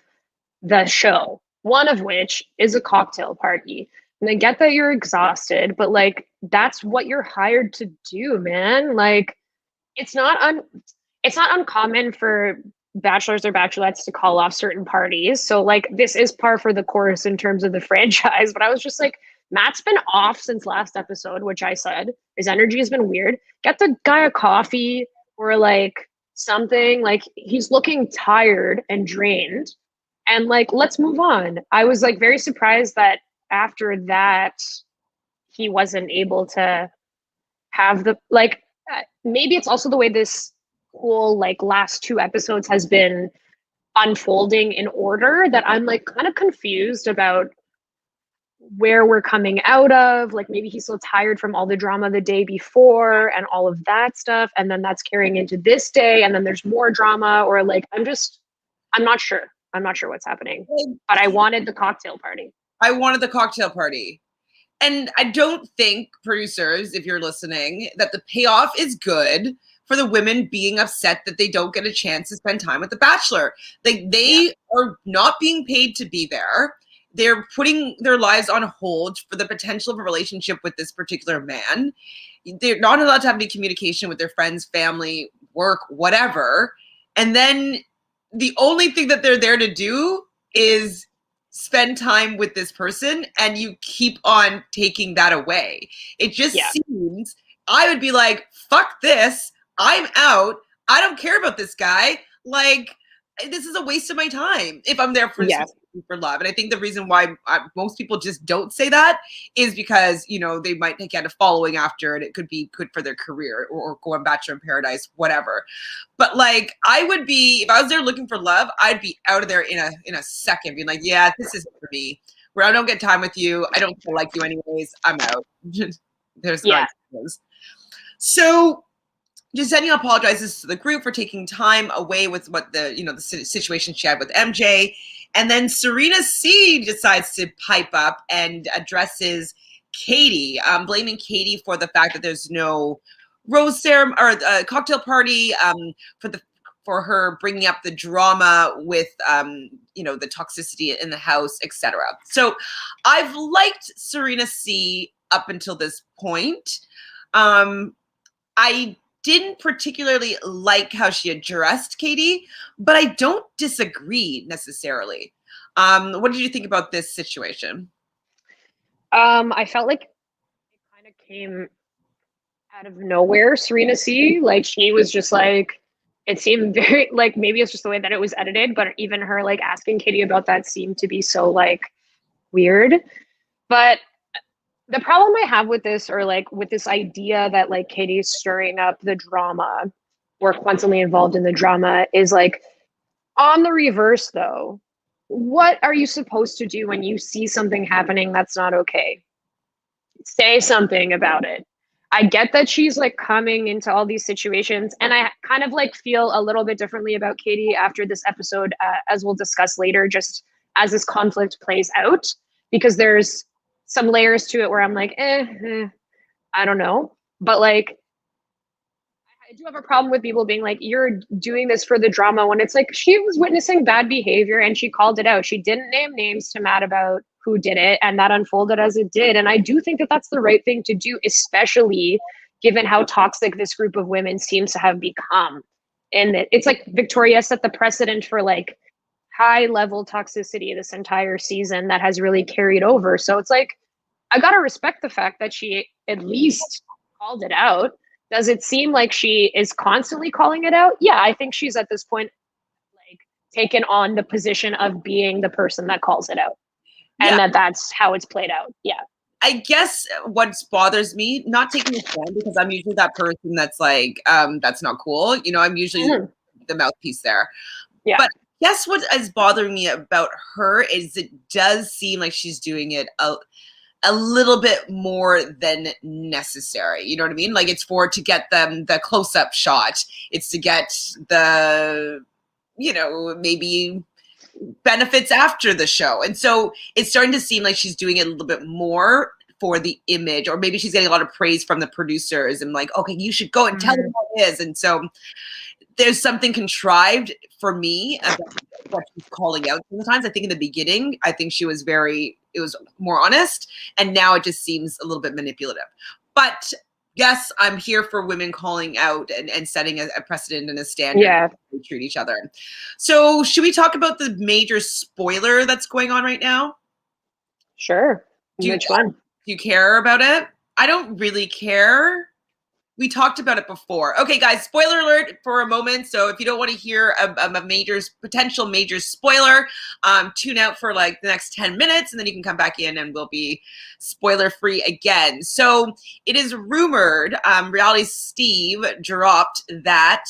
the show. One of which is a cocktail party. And I get that you're exhausted, but like that's what you're hired to do, man. Like it's not un it's not uncommon for bachelors or bachelorettes to call off certain parties. So like this is par for the course in terms of the franchise. But I was just like, Matt's been off since last episode, which I said his energy has been weird. Get the guy a coffee or like something. Like he's looking tired and drained. And like, let's move on. I was like very surprised that after that he wasn't able to have the like maybe it's also the way this whole like last two episodes has been unfolding in order that I'm like kind of confused about where we're coming out of. Like maybe he's so tired from all the drama the day before and all of that stuff, and then that's carrying into this day, and then there's more drama, or like I'm not sure. I'm not sure what's happening. But I wanted the cocktail party. I wanted the cocktail party. And I don't think, producers, if you're listening, that the payoff is good for the women being upset that they don't get a chance to spend time with the Bachelor. Like, they are not being paid to be there. They're putting their lives on hold for the potential of a relationship with this particular man. They're not allowed to have any communication with their friends, family, work, whatever. And then the only thing that they're there to do is spend time with this person, and you keep on taking that away. It just seems, I would be like, fuck this. I'm out. I don't care about this guy. Like, this is a waste of my time if I'm there for love. And I think the reason why most people just don't say that is because, you know, they might get a following after, and it could be good for their career, or go on Bachelor in Paradise, whatever. But like, I would be, if I was there looking for love, I'd be out of there in a second, being like, yeah, this isn't for me. Where I don't get time with you, I don't feel like you anyways, I'm out. There's my excuses. So Jasenia apologizes to the group for taking time away with what the situation she had with MJ. And then Serena C decides to pipe up and addresses Katie, blaming Katie for the fact that there's no rose ceremony or cocktail party, for her bringing up the drama with the toxicity in the house, etc. So I've liked Serena C up until this point. I didn't particularly like how she addressed Katie, but I don't disagree necessarily. What did you think about this situation? I felt like it kind of came out of nowhere. Serena C, like she was just like, it seemed very like maybe it's just the way that it was edited, but even her like asking Katie about that seemed to be so like weird. But the problem I have with this, or like with this idea that like Katie's stirring up the drama or constantly involved in the drama, is like on the reverse though. What are you supposed to do when you see something happening that's not okay? Say something about it. I get that she's like coming into all these situations, and I kind of like feel a little bit differently about Katie after this episode, as we'll discuss later, just as this conflict plays out, because there's some layers to it where I'm like, I don't know. But like, I do have a problem with people being like, you're doing this for the drama, when it's like she was witnessing bad behavior and she called it out. She didn't name names to Matt about who did it, and that unfolded as it did. And I do think that that's the right thing to do, especially given how toxic this group of women seems to have become. And it's like Victoria set the precedent for like high level toxicity this entire season that has really carried over. So it's like, I gotta respect the fact that she at least called it out. Does it seem like she is constantly calling it out? Yeah, I think she's at this point like taken on the position of being the person that calls it out, and Yeah. that's how it's played out. Yeah. I guess what bothers me, not taking a stand because I'm usually that person that's like, that's not cool. You know, I'm usually the mouthpiece there. Yeah. But guess what is bothering me about her is it does seem like she's doing it a little bit more than necessary. You know what I mean? Like it's to get them the close-up shot. It's to get the, you know, maybe benefits after the show. And so it's starting to seem like she's doing it a little bit more for the image, or maybe she's getting a lot of praise from the producers and like, okay, you should go and tell them what it is. And so there's something contrived for me about what she's calling out sometimes. I think in the beginning, I think she was it was more honest. And now it just seems a little bit manipulative. But yes, I'm here for women calling out and setting a precedent and a standard. Yeah. We treat each other. So should we talk about the major spoiler that's going on right now? Sure. Which one? Do you care about it? I don't really care. We talked about it before. Okay, guys, spoiler alert for a moment. So if you don't want to hear a potential major spoiler, tune out for like the next 10 minutes and then you can come back in and we'll be spoiler free again. So it is rumored, Reality Steve dropped that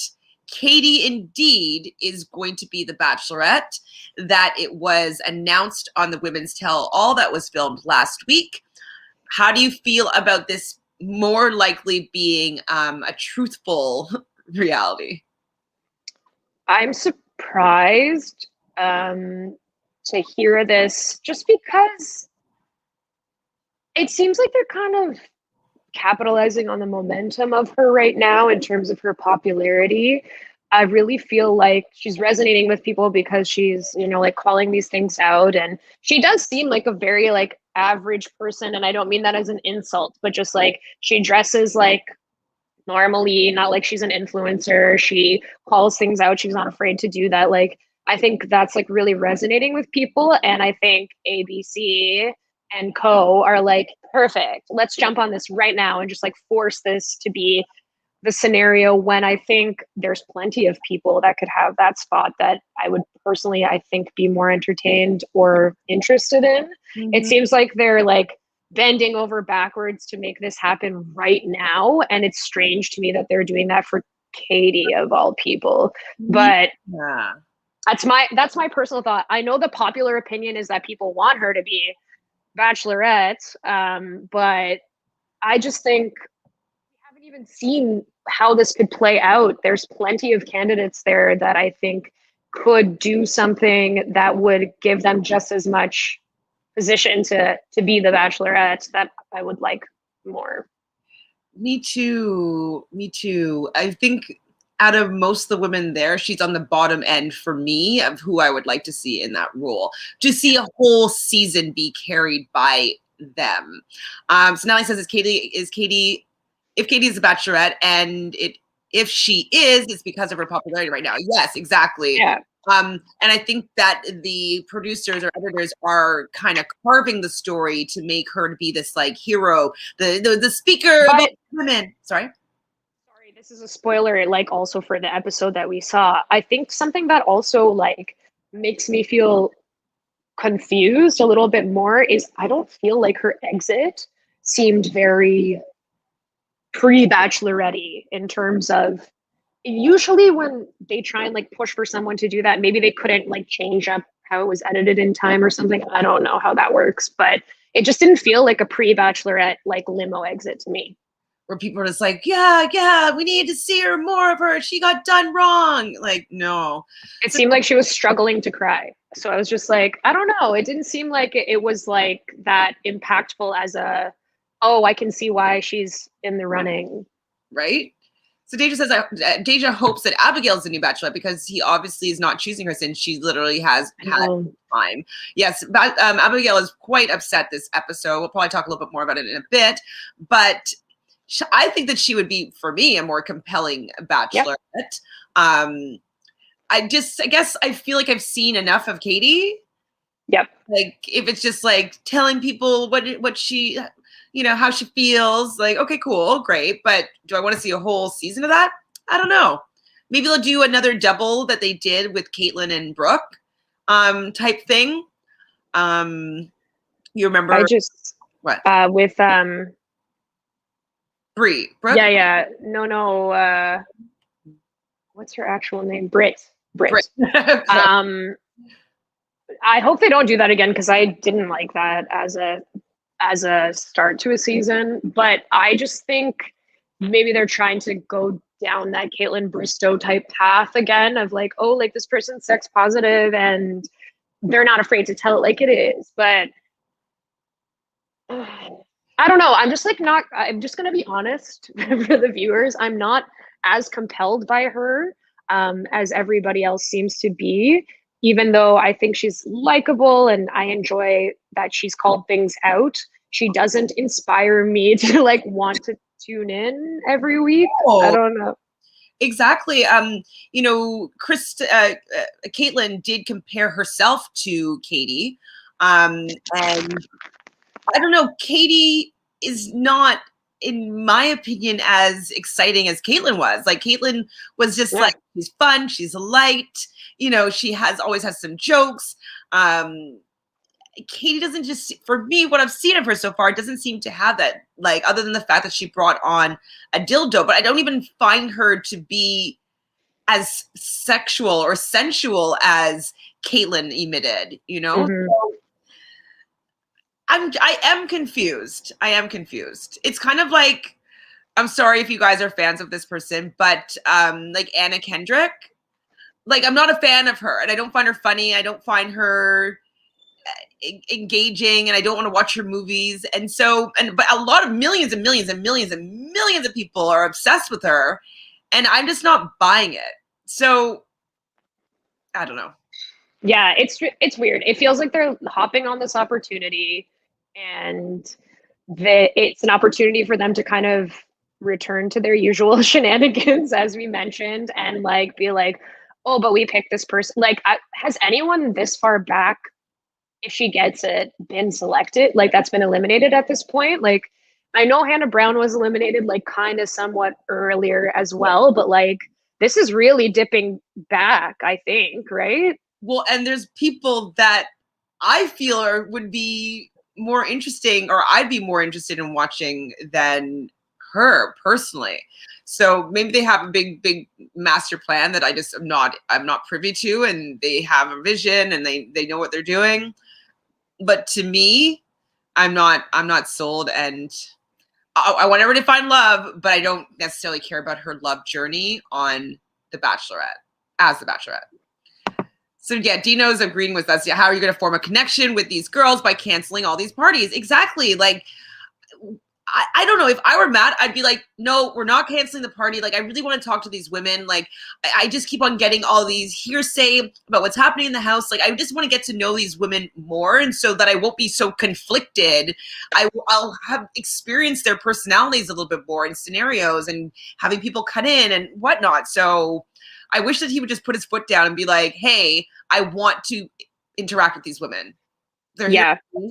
Katie indeed is going to be the Bachelorette, that it was announced on the Women's Tell All that was filmed last week. How do you feel about this more likely being a truthful reality? I'm surprised to hear this just because it seems like they're kind of capitalizing on the momentum of her right now in terms of her popularity. I really feel like she's resonating with people because she's, you know, like calling these things out. And she does seem like a very like average person. And I don't mean that as an insult, but just like she dresses like normally, not like she's an influencer. She calls things out. She's not afraid to do that. Like, I think that's like really resonating with people. And I think ABC and co are like, perfect. Let's jump on this right now and just like force this to be the scenario, when I think there's plenty of people that could have that spot that I would personally, I think, be more entertained or interested in. Mm-hmm. It seems like they're like bending over backwards to make this happen right now. And it's strange to me that they're doing that for Katie of all people. But yeah, that's my personal thought. I know the popular opinion is that people want her to be Bachelorette, but I just think haven't even seen how this could play out. There's plenty of candidates there that I think could do something that would give them just as much position to be the Bachelorette that I would like more. Me too. Me too. I think out of most of the women there, she's on the bottom end for me of who I would like to see in that role. To see a whole season be carried by them. So Nelly says, if Katie is a Bachelorette, and if she is, it's because of her popularity right now. Yes, exactly. Yeah. And I think that the producers or editors are kind of carving the story to make her to be this like hero, the speaker of women. Sorry, this is a spoiler, like also for the episode that we saw. I think something that also like makes me feel confused a little bit more is I don't feel like her exit seemed very pre-Bachelorette in terms of, usually when they try and like push for someone to do that, maybe they couldn't like change up how it was edited in time or something. I don't know how that works, but it just didn't feel like a pre-Bachelorette like limo exit to me. Where people are just like, yeah, we need to see her, more of her. She got done wrong. Like, no. It seemed like she was struggling to cry. So I was just like, I don't know. It didn't seem like it was like that impactful as oh, I can see why she's in the running. Right? So Deja says, Deja hopes that Abigail's the new Bachelorette because he obviously is not choosing her since she literally has had time. Yes, Abigail is quite upset this episode. We'll probably talk a little bit more about it in a bit. But I think that she would be, for me, a more compelling Bachelorette. Yep. I guess I feel like I've seen enough of Katie. Yep. Like if it's just like telling people what she, you know, how she feels, like, okay, cool, great. But do I want to see a whole season of that? I don't know. Maybe they'll do another double that they did with Caitlyn and Brooke type thing. You remember? What? With Bree. Brooke? yeah. No. What's her actual name? Brit. Brit. Brit. Um, I hope they don't do that again because I didn't like that as a start to a season. But I just think maybe they're trying to go down that Caitlin Bristow type path again of like, oh, like this person's sex positive and they're not afraid to tell it like it is. But I don't know. I'm just like not, I'm just going to be honest for the viewers. I'm not as compelled by her as everybody else seems to be, even though I think she's likable and I enjoy that she's called things out. She doesn't inspire me to like want to tune in every week. I Oh, don't know. exactly. Caitlin did compare herself to Katie. And I don't know, Katie is not, in my opinion, as exciting as Caitlin was. Like Caitlin was just Yeah. like, she's fun, she's light, she always has some jokes. Katie doesn't just, for me, what I've seen of her so far, doesn't seem to have that, like, other than the fact that she brought on a dildo, but I don't even find her to be as sexual or sensual as Caitlin emitted, Mm-hmm. So I am confused. I am confused. It's kind of like, I'm sorry if you guys are fans of this person, but like Anna Kendrick, like I'm not a fan of her, and I don't find her funny. I don't find her engaging, and I don't want to watch her movies. And so, but a lot of millions and millions and millions and millions of people are obsessed with her, and I'm just not buying it. So I don't know. Yeah, it's weird. It feels like they're hopping on this opportunity and it's an opportunity for them to kind of return to their usual shenanigans as we mentioned and like be like, "Oh, but we picked this person." Like has anyone this far back if she gets it been selected? Like that's been eliminated at this point? Like I know Hannah Brown was eliminated like kind of somewhat earlier as well, but like this is really dipping back, I think, right? Well, and there's people that I feel would be more interesting, or I'd be more interested in watching than her personally. So maybe they have a big master plan that I'm not privy to, and they have a vision and they know what they're doing. But to me, I'm not sold, and I want everyone to find love, but I don't necessarily care about her love journey on The Bachelorette as The Bachelorette. So yeah, Dino's agreeing with us. Yeah, how are you going to form a connection with these girls by canceling all these parties? Exactly. Like, I don't know. If I were Matt, I'd be like, no, we're not canceling the party. Like, I really want to talk to these women. Like, I just keep on getting all these hearsay about what's happening in the house. Like, I just want to get to know these women more, and so that I won't be so conflicted. I'll have experienced their personalities a little bit more in scenarios and having people cut in and whatnot. So I wish that he would just put his foot down and be like, hey, I want to interact with these women. They're here. Yeah.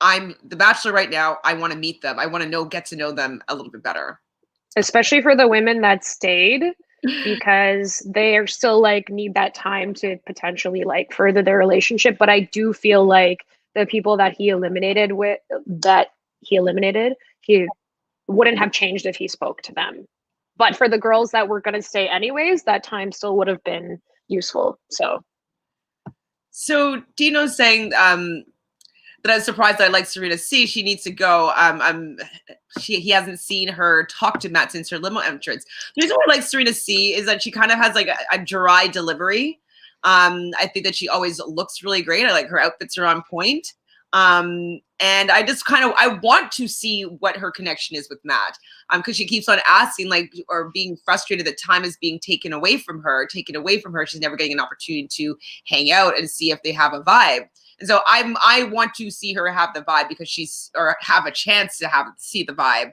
I'm the Bachelor right now. I want to meet them. I want to get to know them a little bit better. Especially for the women that stayed because they are still like need that time to potentially like further their relationship. But I do feel like the people that he eliminated, he wouldn't have changed if he spoke to them. But for the girls that were going to stay anyways, that time still would have been useful. So Dino's saying that I was surprised that I like Serena C. She needs to go. He hasn't seen her talk to Matt since her limo entrance. The reason why I like Serena C is that she kind of has like a dry delivery. I think that she always looks really great. I like her outfits are on point. And I just I want to see what her connection is with Matt. Because she keeps on asking, like, or being frustrated that time is being taken away from her. She's never getting an opportunity to hang out and see if they have a vibe. And so I want to see her have the vibe or have a chance to see the vibe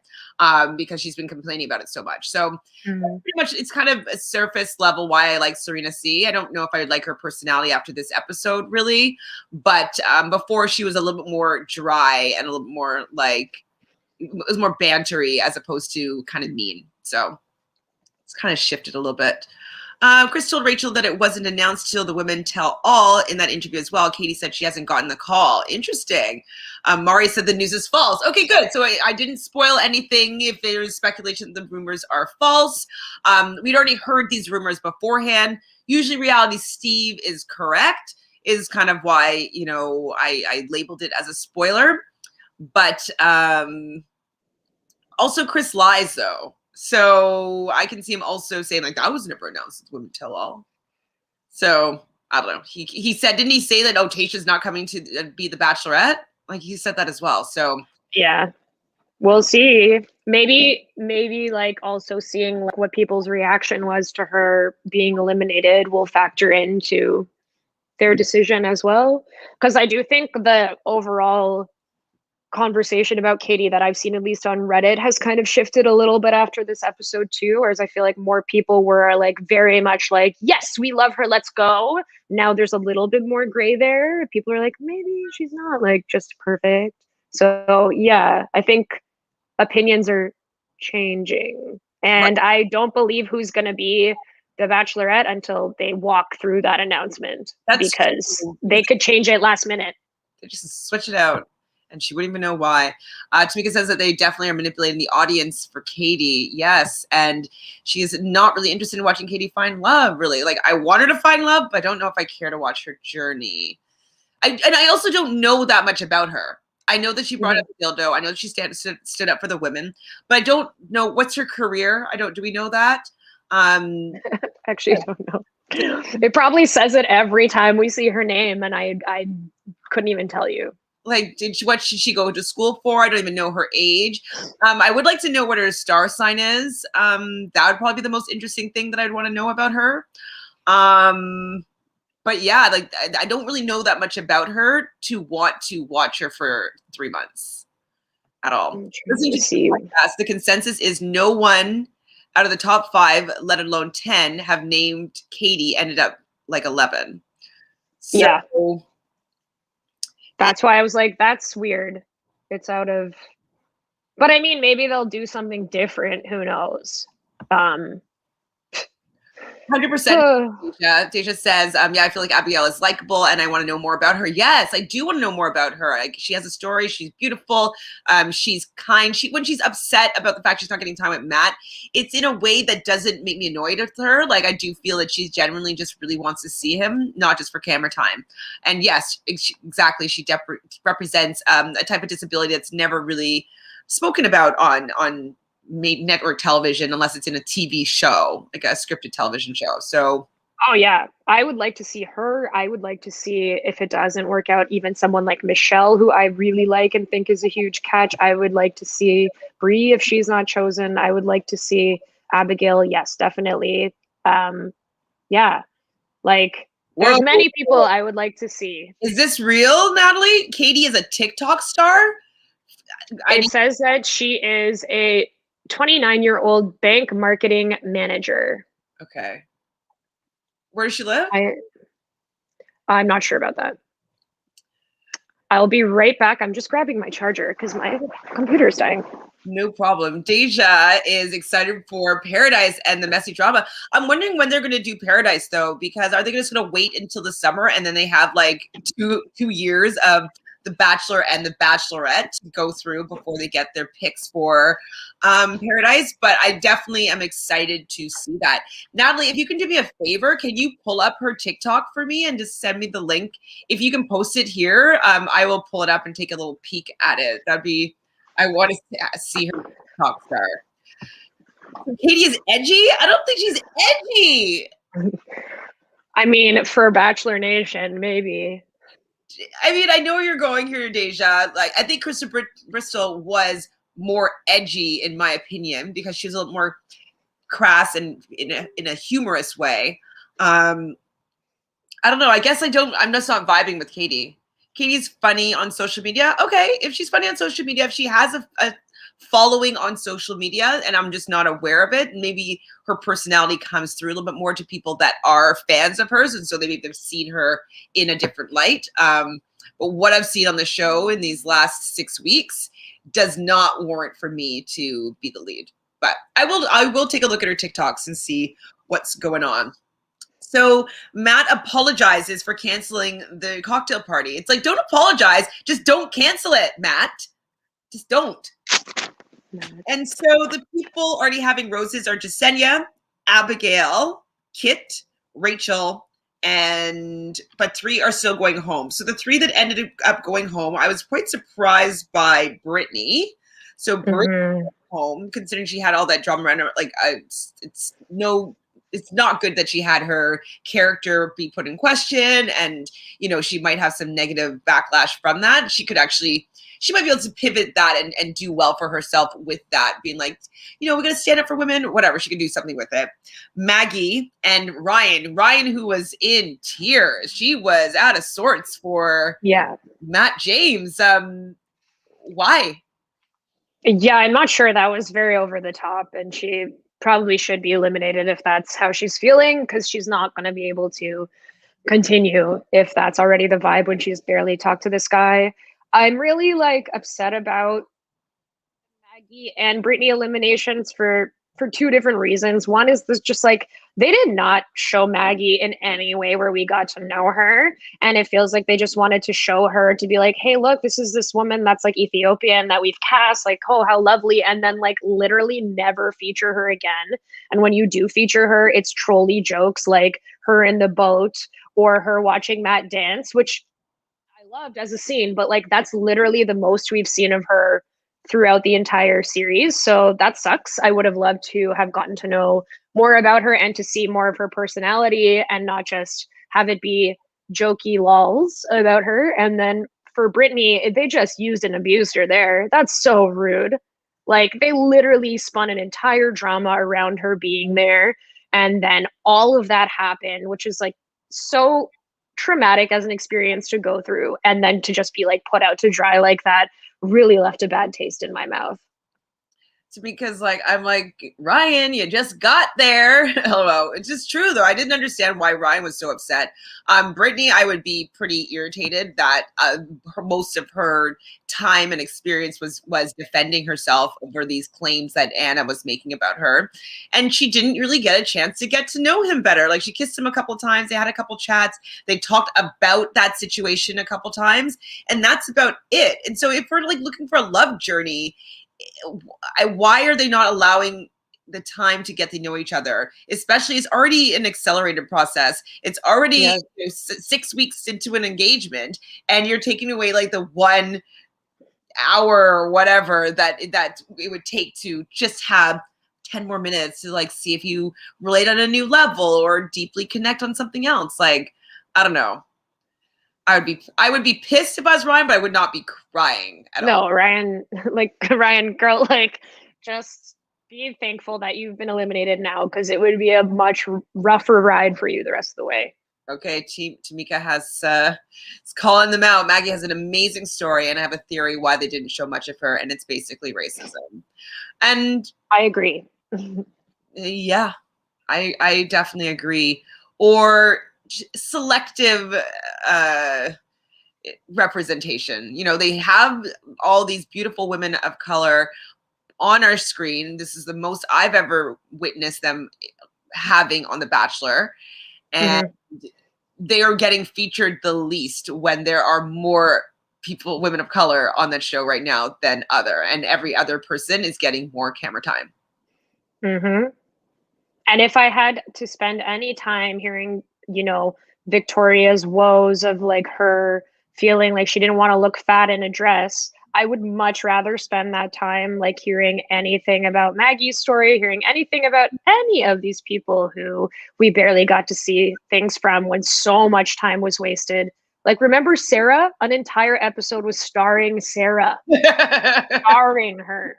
because she's been complaining about it so much. So pretty much it's kind of a surface level why I like Serena C. I don't know if I would like her personality after this episode really, but before she was a little bit more dry and a little bit more like, it was more bantery as opposed to kind of mean. So it's kind of shifted a little bit. Chris told Rachel that it wasn't announced till the women tell all in that interview as well. Katie said she hasn't gotten the call. Interesting. Mari said the news is false. Okay, good. So I didn't spoil anything if there's speculation that the rumors are false. We'd already heard these rumors beforehand. Usually Reality Steve is correct, is kind of why, you know, I labeled it as a spoiler. But also Chris lies though. So I can see him also saying like, that was never announced. It's women tell all. So I don't know. He said, didn't he say that, oh, Tayshia's not coming to be the Bachelorette? Like he said that as well. So yeah, we'll see. Maybe like also seeing like what people's reaction was to her being eliminated will factor into their decision as well. Because I do think the overall conversation about Katie that I've seen, at least on Reddit, has kind of shifted a little bit after this episode too. Whereas I feel like more people were like very much like, yes, we love her, let's go. Now there's a little bit more gray there. People are like, maybe she's not like just perfect. So yeah, I think opinions are changing. And I don't believe who's going to be the Bachelorette until they walk through that announcement. That's because true. They could change it last minute. They just switch it out and she wouldn't even know why. Tamika says that they definitely are manipulating the audience for Katie. Yes. And she is not really interested in watching Katie find love, really. Like, I want her to find love, but I don't know if I care to watch her journey. And I also don't know that much about her. I know that she brought up the dildo. I know that she stood up for the women, but I don't know what's her career. Do we know that? Actually, I don't know. It probably says it every time we see her name, and I couldn't even tell you. Like, what should she go to school for? I don't even know her age. I would like to know what her star sign is. That would probably be the most interesting thing that I'd want to know about her. But yeah, like I don't really know that much about her to want to watch her for 3 months at all. The consensus is no one out of the top 5, let alone 10, have named Katie, ended up like 11. So, yeah. That's why I was like, that's weird. It's out of, but I mean, maybe they'll do something different. Who knows? 100%. Deja says, yeah, I feel like Abigail is likable and I want to know more about her. Yes, I do want to know more about her. Like, she has a story. She's beautiful. She's kind. When she's upset about the fact she's not getting time with Matt, it's in a way that doesn't make me annoyed with her. Like, I do feel that she genuinely just really wants to see him, not just for camera time. And yes, exactly. She represents a type of disability that's never really spoken about on network television unless it's in a TV show, like a scripted television show. So oh yeah, I would like to see her. I would like to see, if it doesn't work out, even someone like Michelle, who I really like and think is a huge catch. I would like to see Bree if she's not chosen. I would like to see Abigail. Yes, definitely. Yeah, like there's many people I would like to see. Is this real, Natalie? Katie is a TikTok star? It says that she is a 29-year-old bank marketing manager. Okay. Where does she live? I'm not sure about that. I'll be right back. I'm just grabbing my charger because my computer is dying. No problem. Deja is excited for Paradise and the messy drama. I'm wondering when they're going to do Paradise, though, because are they just going to wait until the summer and then they have like two years of The Bachelor and The Bachelorette to go through before they get their picks for Paradise? But I definitely am excited to see that. Natalie, if you can do me a favor, can you pull up her TikTok for me and just send me the link? If you can post it here, I will pull it up and take a little peek at it. I want to see her TikTok star. Katie is edgy? I don't think she's edgy. I mean, for Bachelor Nation, maybe. I mean, I know where you're going here, Deja. Like, I think Krista Bristol was more edgy, in my opinion, because she was a little more crass and in a humorous way. I don't know. I guess I'm just not vibing with Katie. Katie's funny on social media. Okay, if she's funny on social media, if she has a following on social media and I'm just not aware of it, maybe her personality comes through a little bit more to people that are fans of hers, and so maybe they've seen her in a different light. But what I've seen on the show in these last 6 weeks does not warrant for me to be the lead. But I will take a look at her TikToks and see what's going on. So Matt apologizes for canceling the cocktail party. It's like, don't apologize. Just don't cancel it, Matt. Just don't. And so the people already having roses are Jasenia, Abigail, Kit, Rachel, but 3 are still going home. So the 3 that ended up going home, I was quite surprised by Brittany. So Brittany home, considering she had all that drama around her. Like, it's not good that she had her character be put in question, and she might have some negative backlash from that. She might be able to pivot that and do well for herself with that, being like, we're going to stand up for women, whatever. She can do something with it. Maggie and Ryan, who was in tears. She was out of sorts for Matt James. Why? Yeah, I'm not sure. That was very over the top, and she probably should be eliminated if that's how she's feeling, because she's not going to be able to continue if that's already the vibe when she's barely talked to this guy. I'm really upset about Maggie and Brittany eliminations for 2 different reasons. One is this, just they did not show Maggie in any way where we got to know her, and it feels like they just wanted to show her to be like, hey, look, this is this woman that's Ethiopian that we've cast, oh, how lovely, and then literally never feature her again. And when you do feature her, it's trolley jokes like her in the boat or her watching Matt dance, which I loved as a scene, but that's literally the most we've seen of her throughout the entire series. So that sucks. I would have loved to have gotten to know more about her and to see more of her personality and not just have it be jokey lols about her. And then for Brittany, they just used and abused her there. That's so rude. They literally spun an entire drama around her being there. And then all of that happened, which is so traumatic as an experience to go through. And then to just be put out to dry like that really left a bad taste in my mouth. Because I'm like, Ryan, you just got there. Hello. It's just true though. I didn't understand why Ryan was so upset. Brittany, I would be pretty irritated that most of her time and experience was defending herself over these claims that Anna was making about her. And she didn't really get a chance to get to know him better. She kissed him a couple times. They had a couple chats. They talked about that situation a couple times. And that's about it. And so if we're looking for a love journey, why are they not allowing the time to get to know each other? Especially, it's already an accelerated process. It's already 6 weeks into an engagement, and you're taking away the 1 hour or whatever that it would take to just have 10 more minutes to see if you relate on a new level or deeply connect on something else. I don't know. I would be pissed if I was Ryan, but I would not be crying at all. No, Ryan, Ryan, girl, just be thankful that you've been eliminated now, because it would be a much rougher ride for you the rest of the way. Okay, Tamika is calling them out. Maggie has an amazing story, and I have a theory why they didn't show much of her, and it's basically racism. And I agree. Yeah, I definitely agree. Or selective representation. They have all these beautiful women of color on our screen. This is the most I've ever witnessed them having on The Bachelor. And they are getting featured the least when there are more women of color on that show right now than and every other person is getting more camera time. And if I had to spend any time hearing, Victoria's woes of her feeling like she didn't want to look fat in a dress, I would much rather spend that time hearing anything about Maggie's story, hearing anything about any of these people who we barely got to see things from when so much time was wasted. Remember Sarah? An entire episode was starring Sarah. Starring her.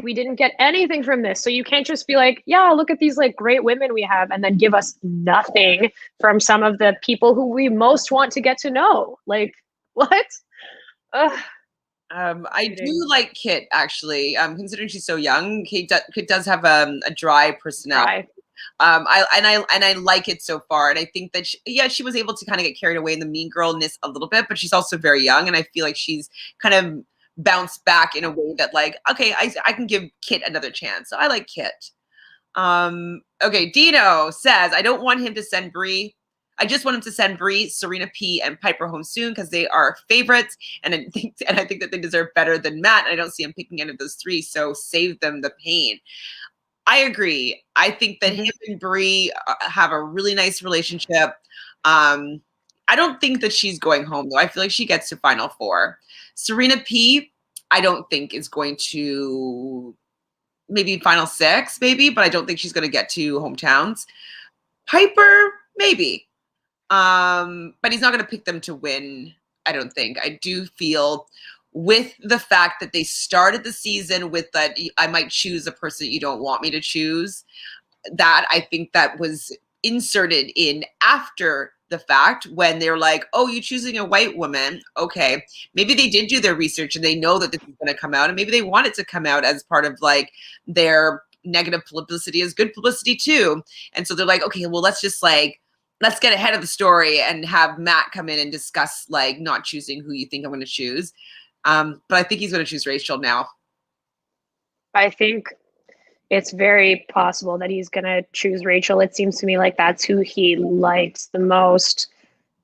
We didn't get anything from this. So you can't just be yeah, look at these great women we have, and then give us nothing from some of the people who we most want to get to know. What? Ugh. I do like Kit, actually. Considering she's so young, Kit does have a dry personality. I like it so far, and I think that she was able to kind of get carried away in the mean girlness a little bit, but she's also very young, and I feel like she's kind of bounced back in a way that okay, I can give Kit another chance. So I like Kit. Okay, Dino says, I don't want him to send Bree. I just want him to send Bree, Serena P, and Piper home soon because they are favorites, and I think that they deserve better than Matt. And I don't see him picking any of those three, so save them the pain. I agree. I think that him and Bree have a really nice relationship. I don't think that she's going home, though. I feel like she gets to Final Four. Serena P, I don't think is going to maybe Final Six, maybe, but I don't think she's going to get to hometowns. Piper, maybe. But he's not going to pick them to win, I don't think. I do feel with the fact that they started the season with that I might choose a person that you don't want me to choose, that I think that was inserted in after the fact when they're like, oh, you're choosing a white woman. Okay. Maybe they did do their research and they know that this is going to come out, and maybe they want it to come out as part of like their negative publicity is good publicity too. And so they're like, okay, well, let's get ahead of the story and have Matt come in and discuss like not choosing who you think I'm going to choose. But I think he's going to choose Rachel now. I think it's very possible that he's going to choose Rachel. It seems to me like that's who he likes the most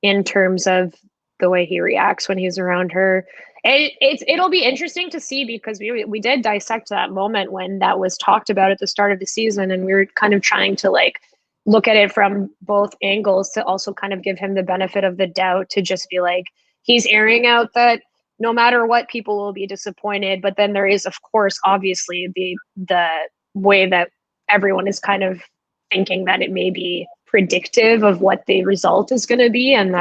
in terms of the way he reacts when he's around her. It'll be interesting to see because we did dissect that moment when that was talked about at the start of the season, and we were kind of trying to like look at it from both angles to also kind of give him the benefit of the doubt, to just be like, he's airing out that no matter what, people will be disappointed. But then there is, of course, obviously the way that everyone is kind of thinking that it may be predictive of what the result is going to be, and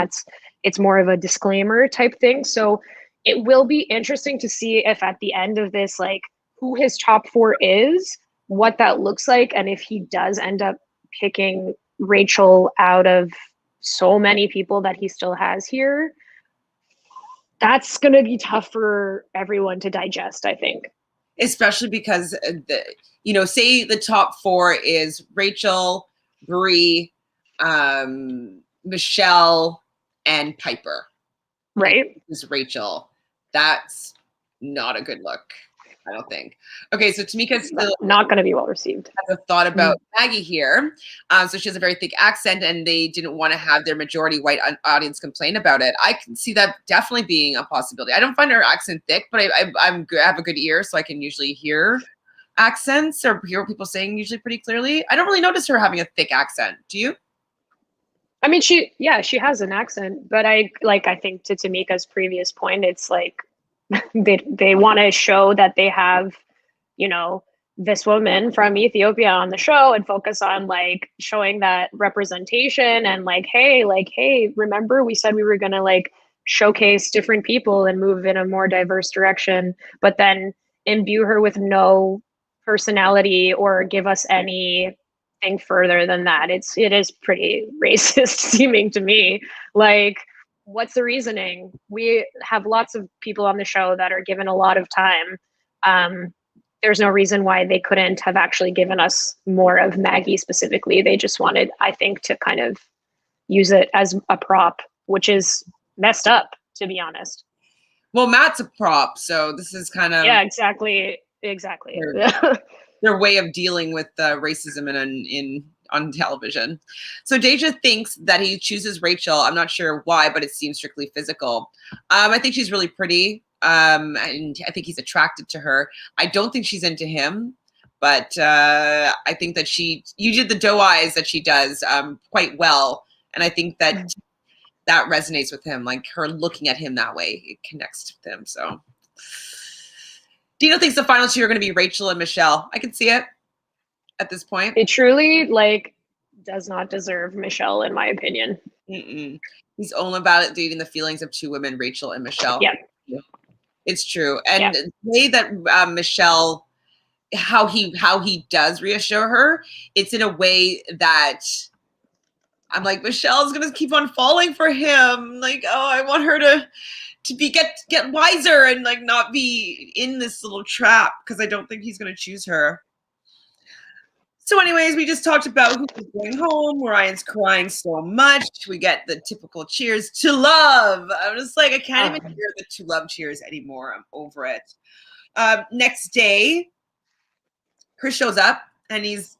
it's more of a disclaimer type thing. So it will be interesting to see if at the end of this, like, who his top four is, what that looks like, and if he does end up picking Rachel out of so many people that he still has here. That's going to be tough for everyone to digest, I think. Especially because, say the top four is Rachel, Bree, Michelle, and Piper. Right. Is Rachel. That's not a good look, I don't think. Okay, so Tamika's still not going to be well received. Has a thought about Maggie here. So she has a very thick accent, and they didn't want to have their majority white audience complain about it. I can see that definitely being a possibility. I don't find her accent thick, but I have a good ear, so I can usually hear accents or hear what people saying usually pretty clearly. I don't really notice her having a thick accent. Do you? I mean, she has an accent, but I think to Tamika's previous point, it's like they want to show that they have, this woman from Ethiopia on the show and focus on like showing that representation and like, hey, remember we said we were going to like showcase different people and move in a more diverse direction, but then imbue her with no personality or give us anything further than that. It is pretty racist seeming to me. Like, what's the reasoning? We have lots of people on the show that are given a lot of time. There's no reason why they couldn't have actually given us more of Maggie specifically. They just wanted, I think, to kind of use it as a prop, which is messed up, to be honest. Well, Matt's a prop, so this is kind of exactly their way of dealing with racism on television. So Deja thinks that he chooses Rachel. I'm not sure why, but it seems strictly physical. I think she's really pretty. And I think he's attracted to her. I don't think she's into him, but I think that you did the doe eyes that she does quite well. And I think that that resonates with him, like her looking at him that way, it connects with him. So Dino thinks the final two are going to be Rachel and Michelle. I can see it at this point. It truly does not deserve Michelle, in my opinion. He's all about it, dating the feelings of two women, Rachel and Michelle. Yeah. It's true. And the way that Michelle, how he does reassure her, it's in a way that I'm like, Michelle's going to keep on falling for him. Like, oh, I want her to get wiser and like not be in this little trap, because I don't think he's going to choose her. So anyways, we just talked about who's going home. Ryan's crying so much. We get the typical cheers to love. I'm just like, I can't even hear the to love cheers anymore. I'm over it. Next day, Chris shows up and he's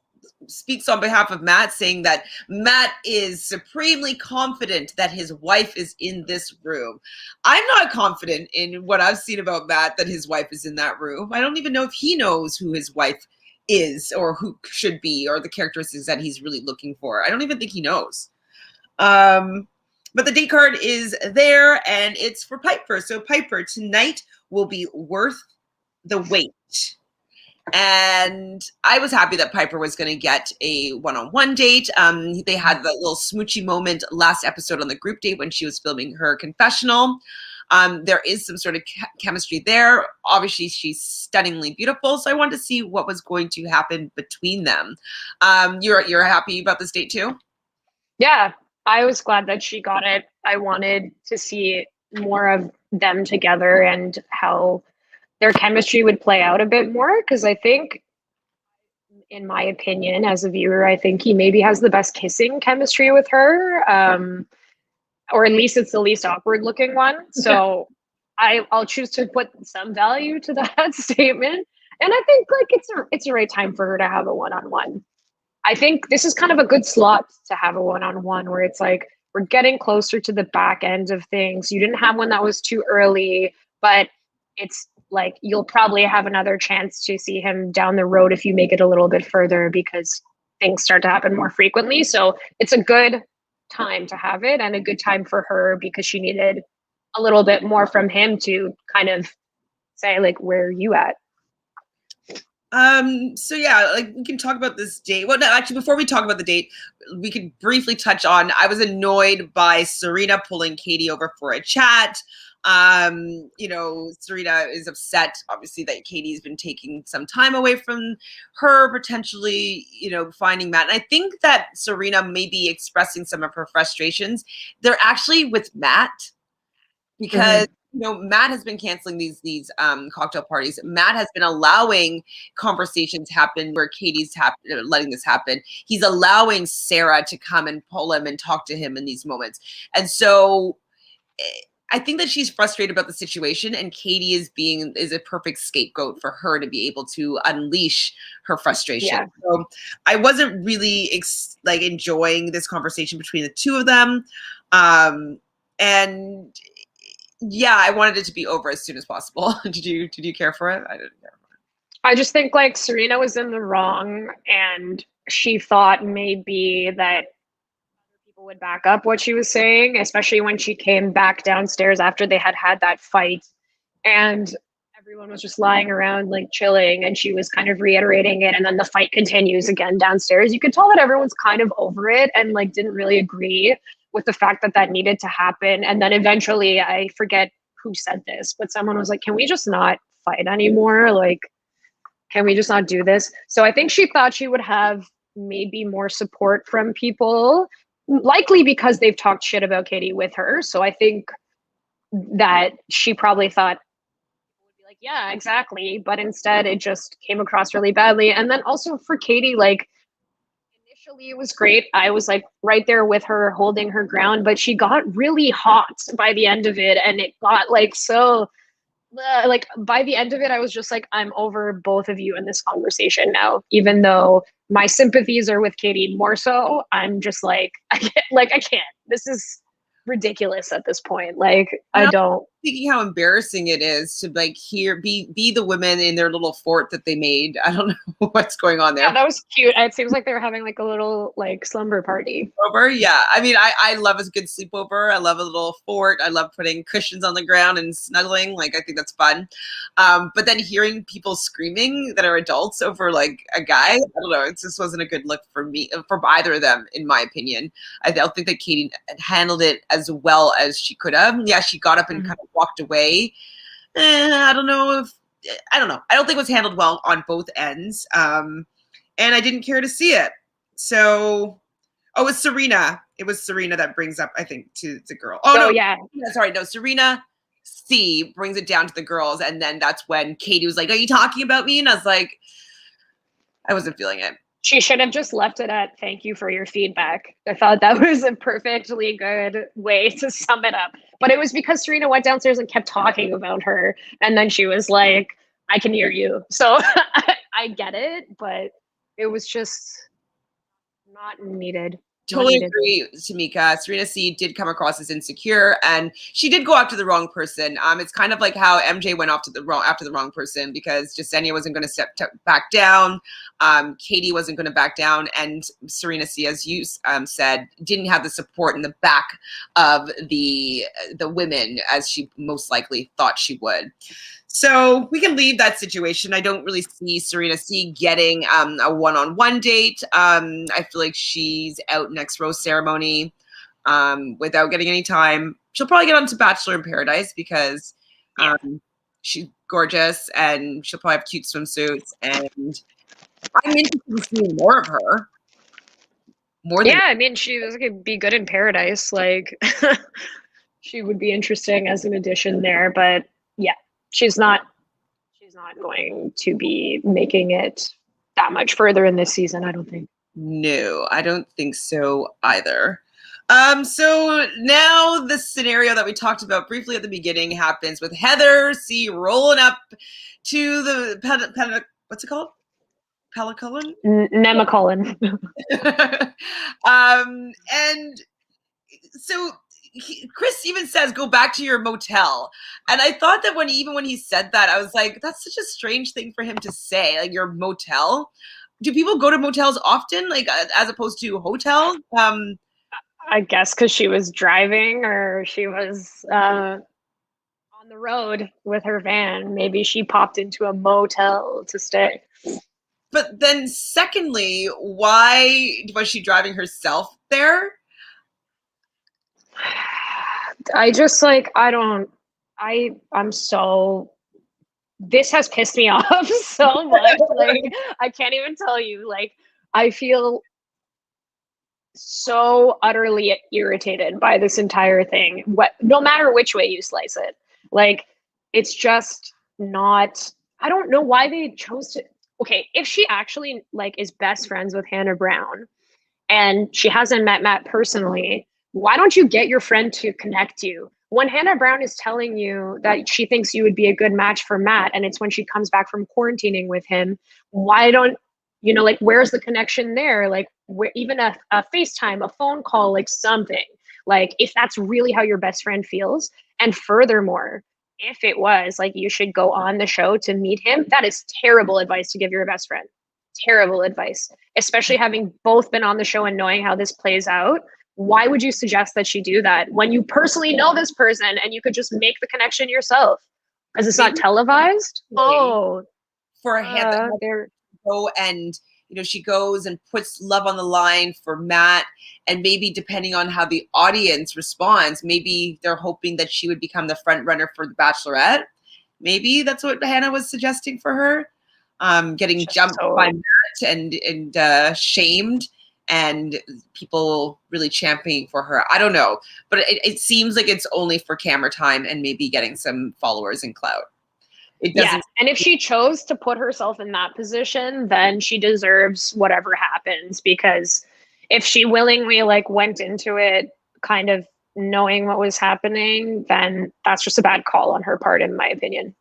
speaks on behalf of Matt, saying that Matt is supremely confident that his wife is in this room. I'm not confident in what I've seen about Matt that his wife is in that room. I don't even know if he knows who his wife is or who should be or the characteristics that he's really looking for. I don't even think he knows. But the date card is there, and it's for Piper. So Piper, tonight will be worth the wait. And I was happy that Piper was going to get a one-on-one date. They had that little smoochy moment last episode on the group date when she was filming her confessional. There is some sort of chemistry there. Obviously, she's stunningly beautiful, so I wanted to see what was going to happen between them. You're happy about this date too? Yeah, I was glad that she got it. I wanted to see more of them together and how their chemistry would play out a bit more, because I think, in my opinion, as a viewer, I think he maybe has the best kissing chemistry with her, or at least it's the least awkward looking one. So I'll choose to put some value to that statement. And I think like it's a right time for her to have a one-on-one. I think this is kind of a good slot to have a one-on-one where it's like we're getting closer to the back end of things. You didn't have one that was too early, but it's like you'll probably have another chance to see him down the road if you make it a little bit further because things start to happen more frequently. So it's a good time to have it and a good time for her because she needed a little bit more from him to kind of say like, where are you at? So yeah, like we can talk about this date. Well, no, actually, before we talk about the date, we could briefly touch on, I was annoyed by Serena pulling Katie over for a chat. Serena is upset, obviously, that Katie's been taking some time away from her, potentially, finding Matt. And I think that Serena may be expressing some of her frustrations. They're actually with Matt because Matt has been canceling these cocktail parties. Matt has been allowing conversations happen where Katie's letting this happen. He's allowing Sarah to come and pull him and talk to him in these moments. And so I think that she's frustrated about the situation, and Katie is a perfect scapegoat for her to be able to unleash her frustration. Yeah. So I wasn't really enjoying this conversation between the two of them. And yeah, I wanted it to be over as soon as possible. Did you care for it? I didn't care for it. I just think like Serena was in the wrong and she thought maybe that people would back up what she was saying, especially when she came back downstairs after they had that fight and everyone was just lying around like chilling and she was kind of reiterating it, and then the fight continues again downstairs. You could tell that everyone's kind of over it and like didn't really agree with the fact that needed to happen. And then eventually, I forget who said this, but someone was like, can we just not fight anymore? Like, can we just not do this? So I think she thought she would have maybe more support from people, likely because they've talked shit about Katie with her. So I think that she probably thought, like, yeah, exactly. But instead it just came across really badly. And then also for Katie, like, initially it was great. I was like right there with her holding her ground, but she got really hot by the end of it. And it got like so like by the end of it, I was just like, I'm over both of you in this conversation now, even though my sympathies are with Katie more so. I'm just like, I can't. This is ridiculous at this point. Like, I don't. Thinking how embarrassing it is to like be the women in their little fort that they made. I don't know what's going on there. Yeah, that was cute. It seems like they were having like a little like slumber party. Over, yeah. I mean, I love a good sleepover. I love a little fort. I love putting cushions on the ground and snuggling. Like, I think that's fun. But then hearing people screaming that are adults over like a guy, I don't know. It just wasn't a good look for me, for either of them, in my opinion. I don't think that Katie handled it as well as she could have. Yeah, she got up and kind of walked away. I don't know. I don't think it was handled well on both ends. And I didn't care to see it. So, it's Serena. It was Serena that brings up, I think, to the girl. No, yeah. Sorry, no. Serena C brings it down to the girls, and then that's when Katie was like, "Are you talking about me?" And I was like, I wasn't feeling it. She should have just left it at "thank you for your feedback." I thought that was a perfectly good way to sum it up. But it was because Serena went downstairs and kept talking about her. And then she was like, I can hear you. So I get it. But it was just, Not needed. Not Totally needed. agree, Tamika. Serena C did come across as insecure, and she did go after the wrong person. It's kind of like how MJ went off to the wrong after the wrong person because Jasenia wasn't going to step back down, Katie wasn't going to back down, and Serena C, as you said, didn't have the support in the back of the women as she most likely thought she would. So we can leave that situation. I don't really see Serena C getting a one-on-one date. I feel like she's out next rose ceremony without getting any time. She'll probably get onto Bachelor in Paradise because she's gorgeous and she'll probably have cute swimsuits. And I'm interested in seeing more of her. More than Yeah, I mean, she was gonna be good in Paradise. Like, she would be interesting as an addition there. But yeah, she's not. She's not going to be making it that much further in this season, I don't think. No, I don't think so either. So now the scenario that we talked about briefly at the beginning happens with Heather C rolling up to the what's it called? Peliculin? Nemacolin. And so Chris even says, "Go back to your motel," and I thought that when he said that, I was like, "That's such a strange thing for him to say." Like, your motel. Do people go to motels often, like as opposed to hotels? I guess because she was driving or she was on the road with her van. Maybe she popped into a motel to stay. But then, secondly, why was she driving herself there? I just like I don't I'm so this has pissed me off so much. Like I can't even tell you. Like I feel so utterly irritated by this entire thing. What no matter which way you slice it. Like it's just not I don't know why they chose to okay, if she actually like is best friends with Hannah Brown and she hasn't met Matt personally, why don't you get your friend to connect you? When Hannah Brown is telling you that she thinks you would be a good match for Matt, and it's when she comes back from quarantining with him, why don't you know, like, where's the connection there? Like, where even a FaceTime, a phone call, like something, like, if that's really how your best friend feels. And furthermore, if it was like you should go on the show to meet him, that is terrible advice to give your best friend. Terrible advice, especially having both been on the show and knowing how this plays out. Why would you suggest that she do that when you personally know this person and you could just make the connection yourself? Because it's not Maybe televised. Oh, for Heather they're go and she goes and puts love on the line for Matt, and maybe depending on how the audience responds, maybe they're hoping that she would become the front runner for the Bachelorette. Maybe that's what Hannah was suggesting for her. Getting jumped by Matt and shamed, and people really championing for her. I don't know, but it seems like it's only for camera time and maybe getting some followers and clout. It doesn't. Yeah, and if she chose to put herself in that position, then she deserves whatever happens, because if she willingly like went into it kind of knowing what was happening, then that's just a bad call on her part, in my opinion.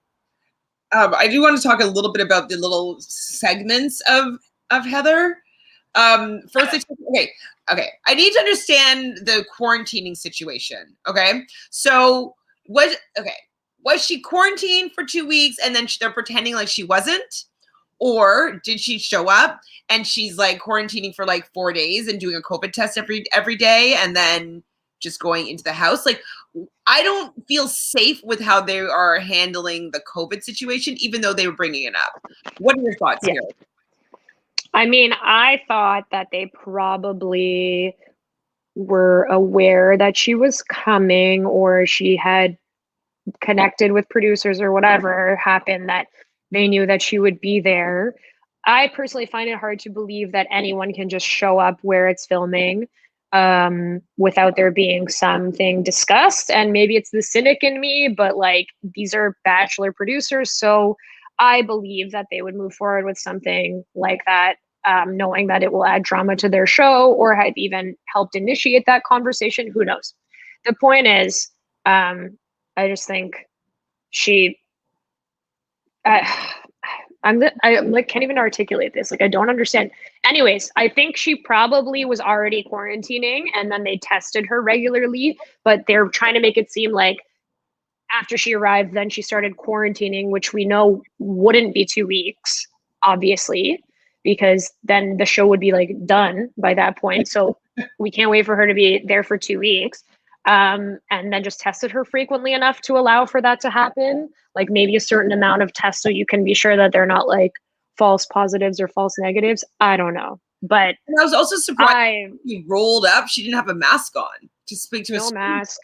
I do want to talk a little bit about the little segments of Heather. First, okay. I need to understand the quarantining situation. Okay, so was she quarantined for 2 weeks and then they're pretending like she wasn't? Or did she show up and she's like quarantining for like 4 days and doing a COVID test every day and then just going into the house? Like, I don't feel safe with how they are handling the COVID situation, even though they were bringing it up. What are your thoughts here? I mean, I thought that they probably were aware that she was coming, or she had connected with producers or whatever happened, that they knew that she would be there. I personally find it hard to believe that anyone can just show up where it's filming without there being something discussed. And maybe it's the cynic in me, but like, these are Bachelor producers. So I believe that they would move forward with something like that, knowing that it will add drama to their show or have even helped initiate that conversation. Who knows? The point is, I just think she I like can't even articulate this. Like I don't understand. Anyways, I think she probably was already quarantining and then they tested her regularly, but they're trying to make it seem like after she arrived, then she started quarantining, which we know wouldn't be 2 weeks, obviously, because then the show would be like done by that point. So we can't wait for her to be there for 2 weeks. And then just tested her frequently enough to allow for that to happen. Like maybe a certain amount of tests so you can be sure that they're not like false positives or false negatives. I don't know. But And I was also surprised she rolled up. She didn't have a mask on to speak to no us. mask.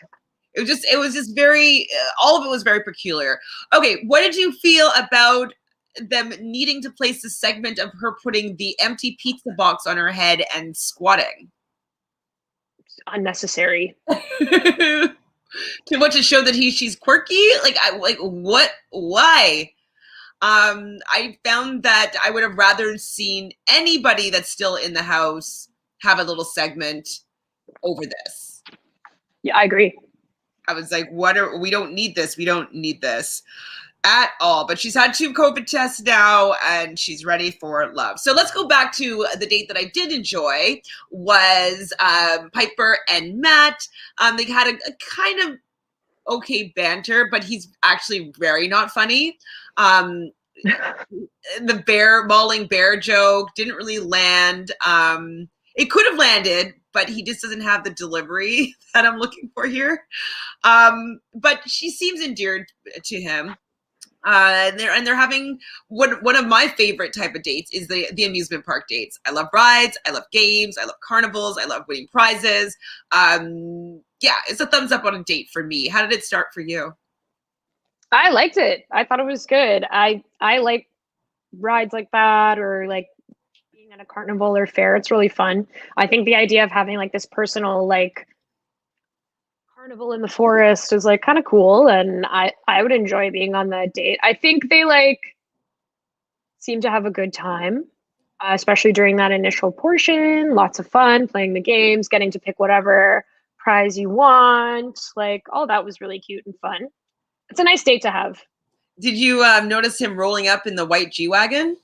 It was just very, all of it was very peculiar. Okay, what did you feel about them needing to place the segment of her putting the empty pizza box on her head and squatting? Unnecessary. Too much to show that she's quirky? What? Why? I found that I would have rather seen anybody that's still in the house have a little segment over this. Yeah, I agree. I was like, we don't need this. We don't need this at all. But she's had 2 COVID tests now and she's ready for love. So let's go back to the date that I did enjoy was Piper and Matt. They had a kind of okay banter, but he's actually very not funny. The mauling bear joke didn't really land. It could have landed, but he just doesn't have the delivery that I'm looking for here. But she seems endeared to him. They're having one of my favorite type of dates is the amusement park dates. I love rides, I love games, I love carnivals, I love winning prizes. Yeah, it's a thumbs up on a date for me. How did it start for you? I liked it. I thought it was good. I like rides like that or like being at a carnival or fair. It's really fun. I think the idea of having like this personal like carnival in the forest is like kind of cool and I would enjoy being on that date. I think they like seem to have a good time, especially during that initial portion. Lots of fun playing the games, getting to pick whatever prize you want. Like all that was really cute and fun. It's a nice date to have. Did you notice him rolling up in the white G-Wagon?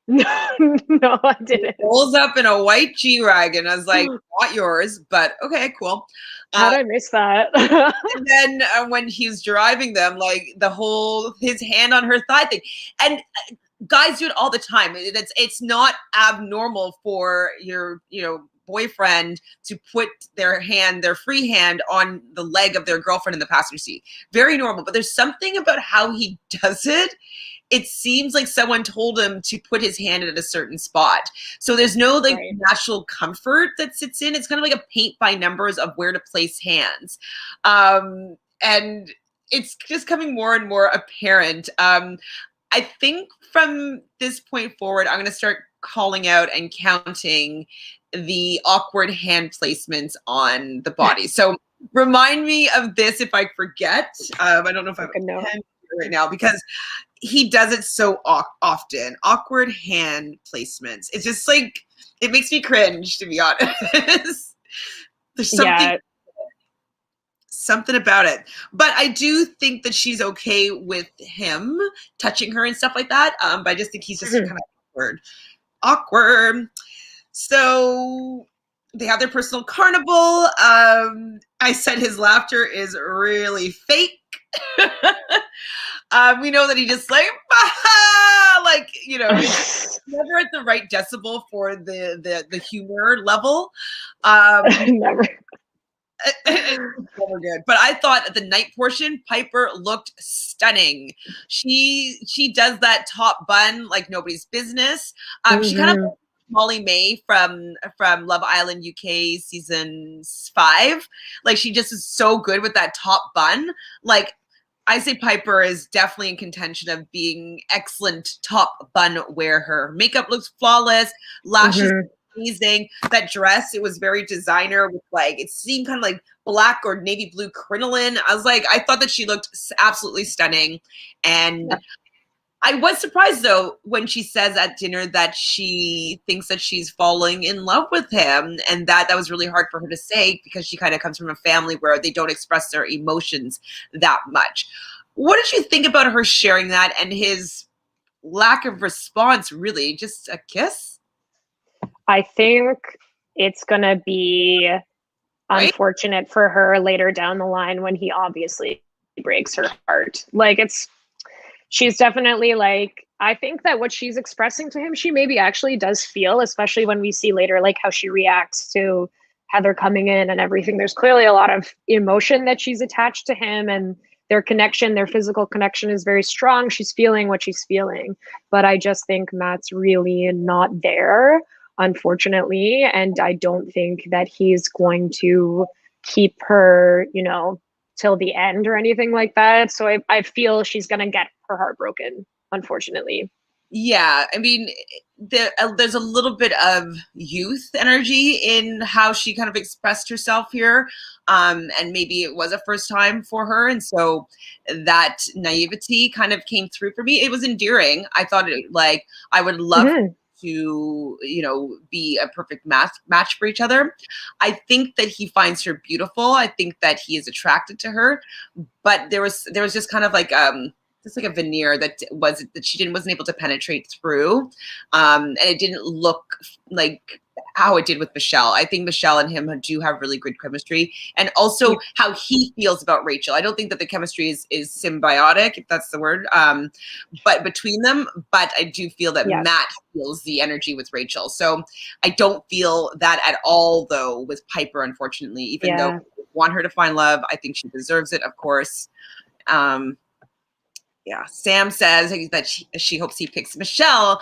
No, I didn't. He rolls up in a white G-Wagon. I was like, not yours, but okay, cool. How did I miss that? And then when he's driving them, like his hand on her thigh thing. And guys do it all the time. It's not abnormal for your, boyfriend to put their free hand on the leg of their girlfriend in the passenger seat. Very normal, but there's something about how he does it. It seems like someone told him to put his hand at a certain spot. So there's no natural comfort that sits in. It's kind of like a paint by numbers of where to place hands. And it's just coming more and more apparent. I think from this point forward, I'm going to start calling out and counting the awkward hand placements on the body. So remind me of this if I forget. I don't know if I have a pen right now because he does it so often. Awkward hand placements. It's just like, it makes me cringe, to be honest. There's something about it. But I do think that she's okay with him touching her and stuff like that. But I just think he's just kind of awkward. So they have their personal carnival. I said his laughter is really fake. We know that he just like, it's never at the right decibel for the humor level. Never. It's never good. But I thought at the night portion, Piper looked stunning. She does that top bun like nobody's business. She kind of Molly May from Love Island UK season 5. Like she just is so good with that top bun. Like I say Piper is definitely in contention of being excellent top bun wearer. Makeup looks flawless, lashes amazing. That dress, it was very designer with it seemed kind of like black or navy blue crinoline. I thought that she looked absolutely stunning. And I was surprised though when she says at dinner that she thinks that she's falling in love with him, and that was really hard for her to say because she kind of comes from a family where they don't express their emotions that much. What did you think about her sharing that and his lack of response? Really, just a kiss? I think it's gonna be right? unfortunate for her later down the line when he obviously breaks her heart. Like she's definitely like, I think that what she's expressing to him, she maybe actually does feel, especially when we see later like how she reacts to Heather coming in and everything. There's clearly a lot of emotion that she's attached to him, and their connection, their physical connection is very strong. She's feeling what she's feeling. But I just think Matt's really not there, unfortunately. And I don't think that he's going to keep her, till the end or anything like that. So I feel she's going to get her heart broken, unfortunately. Yeah, I mean, there's a little bit of youth energy in how she kind of expressed herself here, and maybe it was a first time for her, and so that naivety kind of came through for me. It was endearing. I thought it like I would love Mm-hmm. to, be a perfect match for each other. I think that he finds her beautiful. I think that he is attracted to her, but there was just kind of like just like a veneer that wasn't able to penetrate through, and it didn't look like how it did with Michelle. I think Michelle and him do have really good chemistry, and also Yeah. how he feels about Rachel. I don't think that the chemistry is symbiotic, if that's the word, but between them. But I do feel that Yes. Matt feels the energy with Rachel. So I don't feel that at all, though, with Piper. Unfortunately, even though Yeah. I want her to find love, I think she deserves it, of course. Um, yeah, Sam says that she hopes he picks Michelle.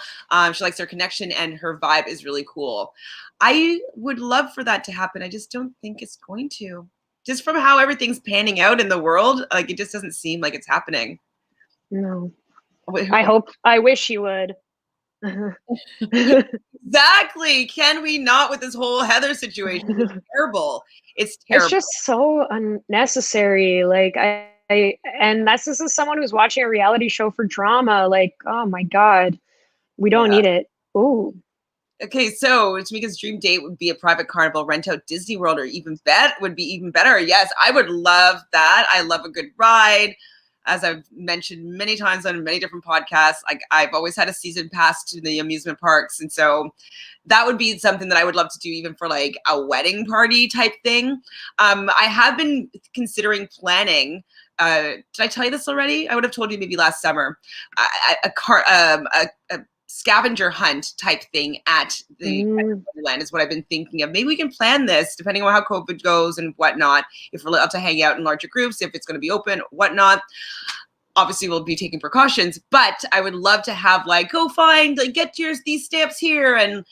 She likes her connection and her vibe is really cool. I would love for that to happen. I just don't think it's going to. Just from how everything's panning out in the world, like it just doesn't seem like it's happening. No. I wish you would. Exactly. Can we not with this whole Heather situation? It's terrible. It's It's terrible. just so unnecessary. Like and this is someone who's watching a reality show for drama. Like, oh my God, we don't Yeah. need it. Ooh. Okay, so Tamika's dream date would be a private carnival, rent out Disney World, or would be even better. Yes, I would love that. I love a good ride. As I've mentioned many times on many different podcasts, like I've always had a season pass to the amusement parks, and so that would be something that I would love to do, even for like a wedding party type thing. I have been considering planning. Did I tell you this already? I would have told you maybe last summer. A scavenger hunt type thing at the Mm. Wonderland is what I've been thinking of. Maybe we can plan this depending on how COVID goes and whatnot. If we're allowed to hang out in larger groups, if it's going to be open, whatnot. Obviously, we'll be taking precautions, but I would love to have like go find like get these stamps here, and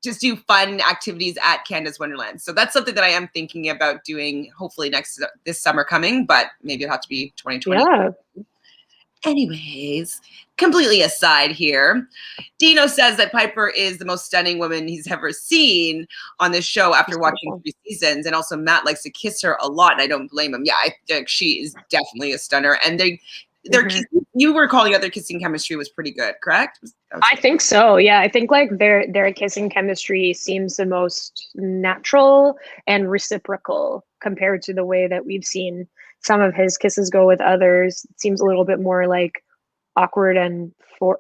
just do fun activities at Canada's Wonderland. So that's something that I am thinking about doing. Hopefully this summer coming, but maybe it'll have to be 2020. Yeah. Anyways, completely aside here, Dino says that Piper is the most stunning woman he's ever seen on this show after watching 3 seasons. And also Matt likes to kiss her a lot, and I don't blame him. Yeah, I think she is definitely a stunner. And you were calling out their kissing chemistry was pretty good, correct? I think so. Yeah, I think like their kissing chemistry seems the most natural and reciprocal compared to the way that we've seen some of his kisses go with others. It seems a little bit more like awkward and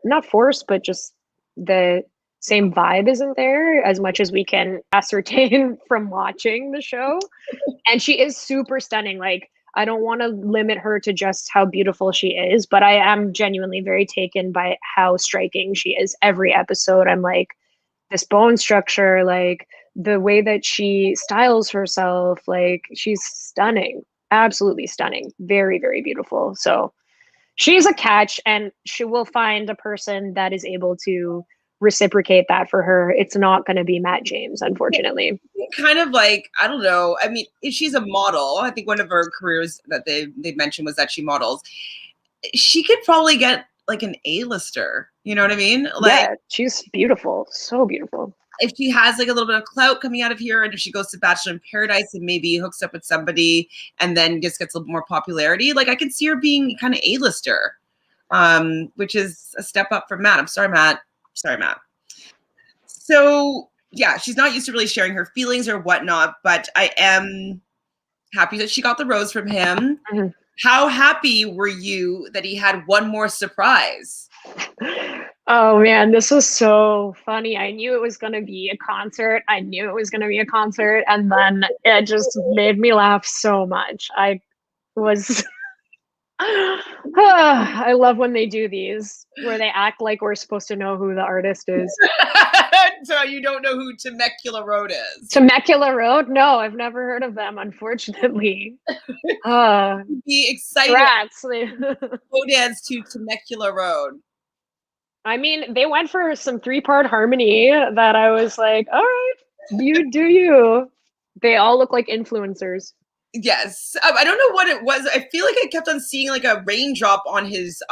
not forced, but just the same vibe isn't there as much as we can ascertain from watching the show. And she is super stunning. Like, I don't want to limit her to just how beautiful she is, but I am genuinely very taken by how striking she is every episode. I'm like, this bone structure, like the way that she styles herself, like she's stunning, absolutely stunning, very, very beautiful. So she's a catch, and she will find a person that is able to reciprocate that for her. It's not going to be Matt James, unfortunately. Kind of like, I don't know. I mean, if she's a model, I think one of her careers that they mentioned was that she models. She could probably get like an A-lister. You know what I mean? Like Yeah, she's beautiful, so beautiful. if she has like a little bit of clout coming out of here, and if she goes to Bachelor in Paradise and maybe hooks up with somebody and then just gets a little more popularity, like I could see her being kind of A-lister, which is a step up from Matt. I'm sorry, Matt. Sorry, Matt. So yeah, she's not used to really sharing her feelings or whatnot, but I am happy that she got the rose from him. How happy were you that he had one more surprise? Oh man, this was so funny. I knew it was going to be a concert. I knew it was going to be a concert. And then it just made me laugh so much. I was, I love when they do these where they act like we're supposed to know who the artist is. So you don't know who Temecula Road is. Temecula Road? No, I've never heard of them, unfortunately. Be excited. Rats. Go dance to Temecula Road. I mean, they went for some three-part harmony that I was like, all right, you do you. They all look like influencers. Yes, I don't know what it was. I feel like I kept on seeing like a raindrop on his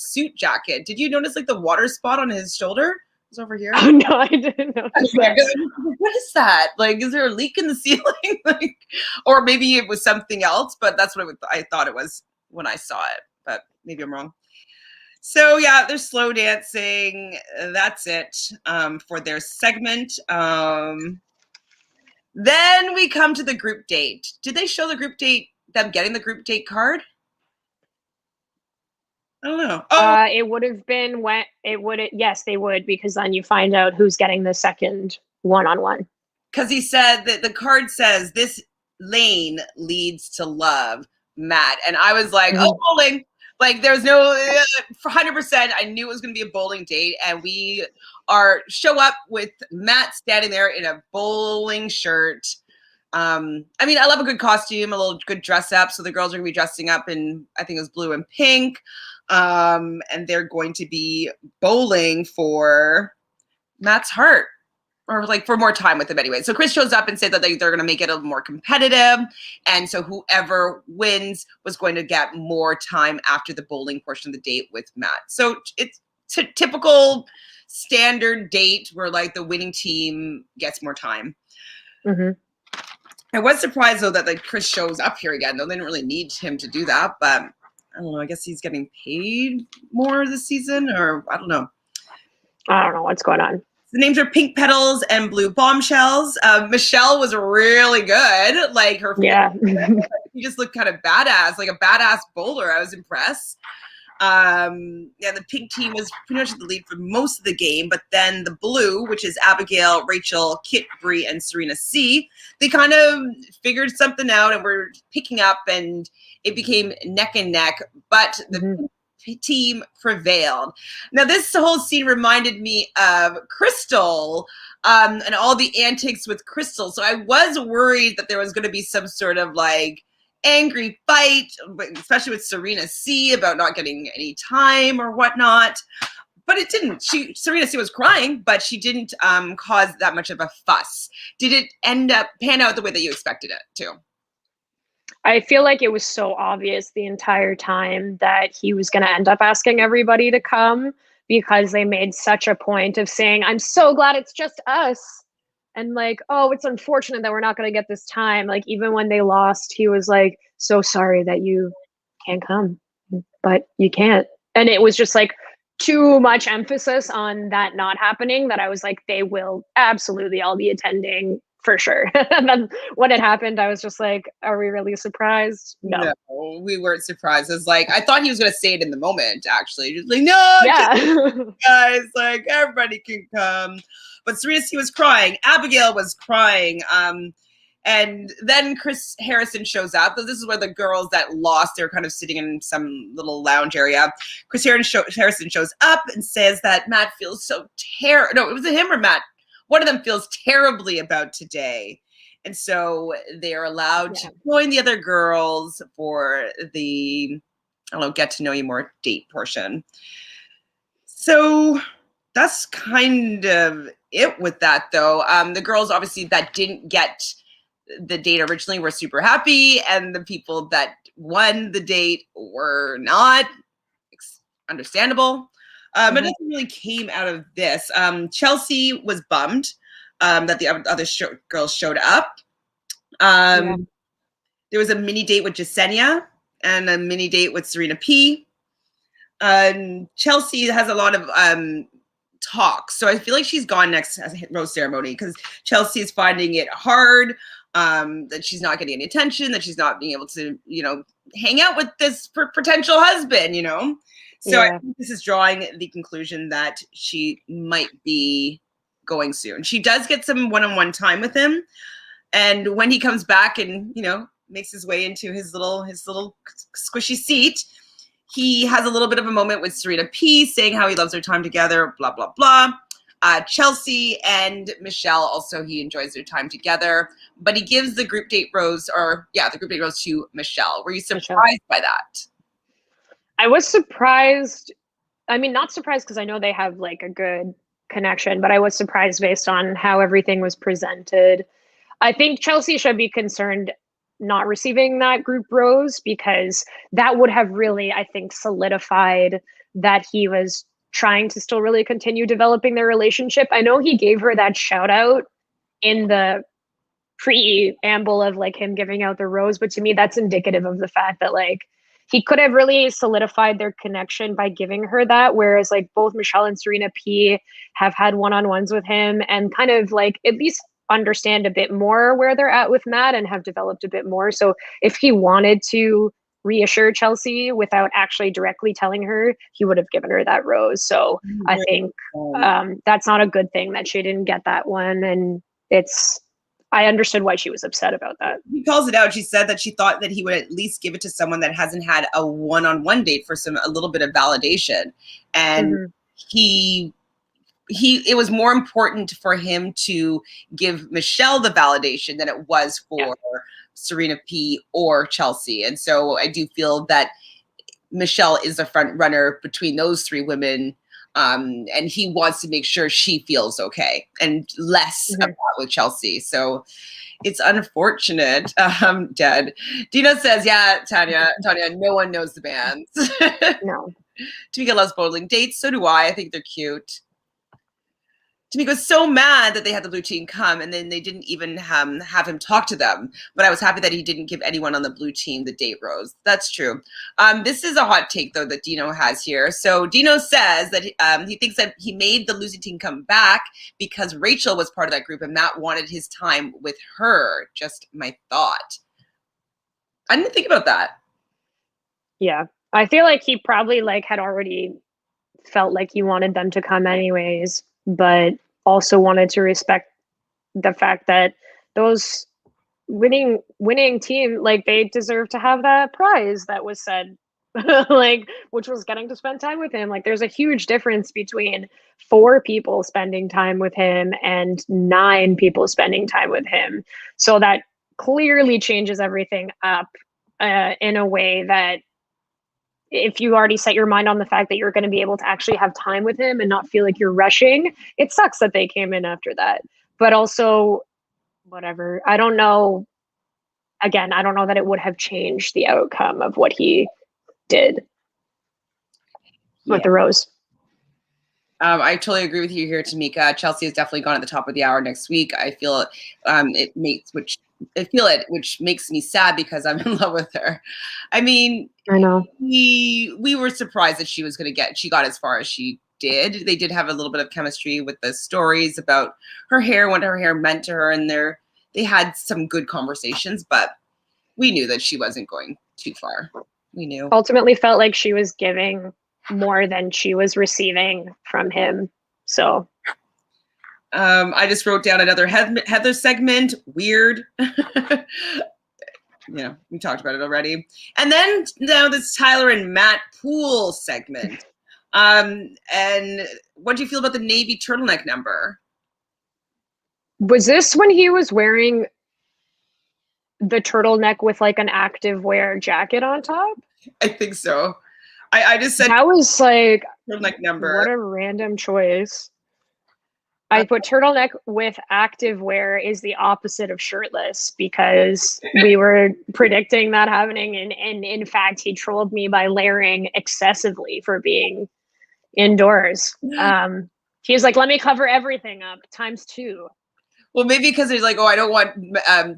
suit jacket. Did you notice like the water spot on his shoulder? It was over here. Oh no, I didn't notice Yeah, that. what is that? Like, is there a leak in the ceiling? Like, or maybe it was something else. But that's what I thought it was when I saw it. But maybe I'm wrong. So yeah, they're slow dancing. That's it for their segment. Then we come to the group date. Did they show the group date, them getting the group date card? I don't know. Oh, It would have been when it would. Yes, they would because then you find out who's getting the second one-on-one. because he said that the card says this lane leads to love, Matt. And I was like, oh, bowling. Like there's no 100%. I knew it was going to be a bowling date. And we show up with Matt standing there in a bowling shirt. I mean, I love a good costume, a little good dress up. So the girls are going to be dressing up in, I think it was blue and pink. And they're going to be bowling for Matt's heart. Or like for more time with him anyway. So Chris shows up and said that they're going to make it a little more competitive. And so whoever wins was going to get more time after the bowling portion of the date with Matt. So it's a typical standard date where like the winning team gets more time. Mm-hmm. I was surprised though that like Chris shows up here again, though they didn't really need him to do that. But I don't know. I guess he's getting paid more this season, or I don't know. I don't know what's going on. The names are Pink Petals and Blue Bombshells. Michelle was really good. Like her, yeah, she just looked kind of badass, like a badass bowler. I was impressed. Yeah, the pink team was pretty much the lead for most of the game, but then the blue, which is Abigail, Rachel, Kit, Bree, and Serena C, they kind of figured something out and were picking up, and it became neck and neck. But the team prevailed. Now, this whole scene reminded me of Crystal and all the antics with Crystal. So I was worried that there was going to be some sort of like angry fight, especially with Serena C about not getting any time or whatnot. But it didn't. Serena C was crying, but she didn't cause that much of a fuss. Did it end up pan out the way that you expected it to? I feel like it was so obvious the entire time that he was going to end up asking everybody to come because they made such a point of saying, I'm so glad it's just us. And like, oh, it's unfortunate that we're not going to get this time. Like, even when they lost, he was like, so sorry that you can't come, but you can't. And it was just like too much emphasis on that not happening that I was like, they will absolutely all be attending for sure. And then when it happened, I was just like, are we really surprised? No, we weren't surprised. It's like, I thought he was going to say it in the moment, actually. Just like, no, yeah. guys, like, everybody can come. But Serena C was crying. Abigail was crying. And then Chris Harrison shows up. So this is where the girls that lost, they're kind of sitting in some little lounge area. Chris Harrison shows up and says that Matt feels so terrible. No, it was him or Matt. One of them feels terribly about today. And so they are allowed to join the other girls for the, I don't know, get to know you more date portion. So that's kind of it with that, though. The girls, obviously, that didn't get the date originally were super happy. And the people that won the date were not. Understandable. But nothing really came out of this. Chelsea was bummed that the other girls showed up. There was a mini date with Jasenia and a mini date with Serena P. Chelsea has a lot of talk, so I feel like she's gone next as a rose ceremony because Chelsea is finding it hard that she's not getting any attention, that she's not being able to, hang out with this potential husband, So I Yeah. think this is drawing the conclusion that she might be going soon. She does get some one-on-one time with him, and when he comes back and makes his way into his little squishy seat, he has a little bit of a moment with Serena P, saying how he loves their time together. Blah blah blah. Chelsea and Michelle also, he enjoys their time together, but he gives the group date rose, the group date rose to Michelle. Were you Michelle. surprised by that? I was surprised. I mean, not surprised because I know they have like a good connection, but I was surprised based on how everything was presented. I think Chelsea should be concerned not receiving that group rose because that would have really, I think, solidified that he was trying to still really continue developing their relationship. I know he gave her that shout out in the preamble of like him giving out the rose, but to me that's indicative of the fact that like he could have really solidified their connection by giving her that, whereas like both Michelle and Serena P have had one-on-ones with him and kind of like at least understand a bit more where they're at with Matt and have developed a bit more. So if he wanted to reassure Chelsea without actually directly telling her, he would have given her that rose. So I think that's not a good thing that she didn't get that one, and I understood why she was upset about that. He calls it out. She said that she thought that he would at least give it to someone that hasn't had a one-on-one date for a little bit of validation. And it was more important for him to give Michelle the validation than it was for Serena P or Chelsea. And so I do feel that Michelle is the front runner between those three women. And he wants to make sure she feels okay and less about with Chelsea. So it's unfortunate. Dead. Dino says, yeah, Tanya, no one knows the bands. No. Tamika loves bowling dates. So do I. I think they're cute. Tamika was so mad that they had the blue team come, and then they didn't even have him talk to them. But I was happy that he didn't give anyone on the blue team the date rose. That's true. This is a hot take, though, that Dino has here. So Dino says that he thinks that he made the losing team come back because Rachel was part of that group, and Matt wanted his time with her. Just my thought. I didn't think about that. Yeah. I feel like he probably like had already felt like he wanted them to come anyways, but also wanted to respect the fact that those winning team, like they deserve to have that prize that was said, like, which was getting to spend time with him. Like there's a huge difference between 4 people spending time with him and 9 people spending time with him. So that clearly changes everything up in a way that if you already set your mind on the fact that you're going to be able to actually have time with him and not feel like you're rushing, it sucks that they came in after that. But also, whatever. I don't know. Again, I don't know that it would have changed the outcome of what he did with the rose. I totally agree with you here, Tamika. Chelsea has definitely gone at the top of the hour next week. I feel it makes which makes me sad because I'm in love with her. I mean, I know we were surprised that she got as far as she did. They did have a little bit of chemistry with the stories about her hair, what her hair meant to her, and they had some good conversations, but we knew that she wasn't going too far. We knew. Ultimately felt like she was giving more than she was receiving from him. So I just wrote down another Heather segment. Weird. Yeah, we talked about it already. And then now this Tyler and Matt pool segment. And what do you feel about the navy turtleneck number? Was this when he was wearing the turtleneck with like an active wear jacket on top? I think so. I just said that was like turtleneck number. What a random choice. I put turtleneck with active wear is the opposite of shirtless because we were predicting that happening. And in fact, he trolled me by layering excessively for being indoors. He was like, let me cover everything up ×2. Well, maybe because he's like, oh, I don't want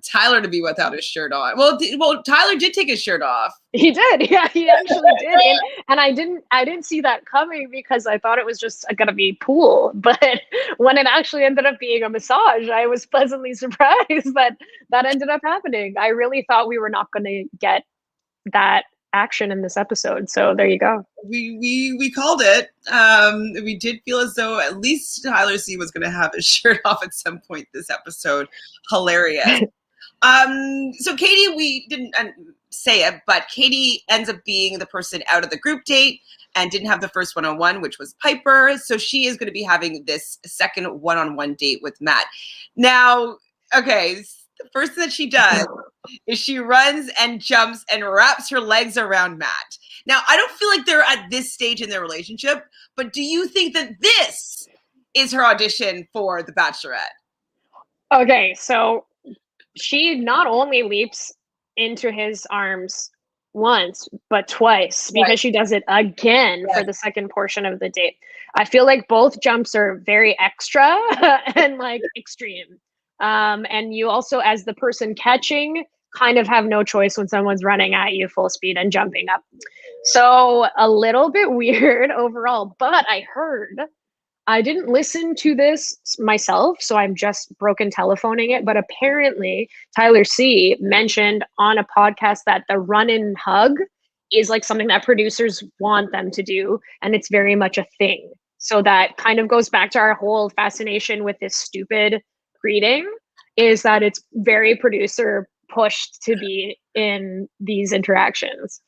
Tyler to be without his shirt on. Well, Tyler did take his shirt off. He did. Yeah, he actually did. And I didn't see that coming because I thought it was just going to be pool. But when it actually ended up being a massage, I was pleasantly surprised that ended up happening. I really thought we were not going to get that action in this episode. So there you go. We called it. We did feel as though at least Tyler C was going to have his shirt off at some point this episode. Hilarious. So Katie, we didn't say it, but Katie ends up being the person out of the group date and didn't have the first one-on-one, which was Piper. So she is going to be having this second one-on-one date with Matt. Now, okay, the first thing that she does is she runs and jumps and wraps her legs around Matt. Now, I don't feel like they're at this stage in their relationship, but do you think that this is her audition for The Bachelorette? Okay, so she not only leaps into his arms once, but twice, because she does it again for the second portion of the date. I feel like both jumps are very extra and like extreme. And you also, as the person catching, kind of have no choice when someone's running at you full speed and jumping up. So a little bit weird overall, but I didn't listen to this myself, so I'm just broken telephoning it. But apparently, Tyler C mentioned on a podcast that the run-in hug is like something that producers want them to do, and it's very much a thing. So that kind of goes back to our whole fascination with this stupid greeting, is that it's very producer pushed to be in these interactions.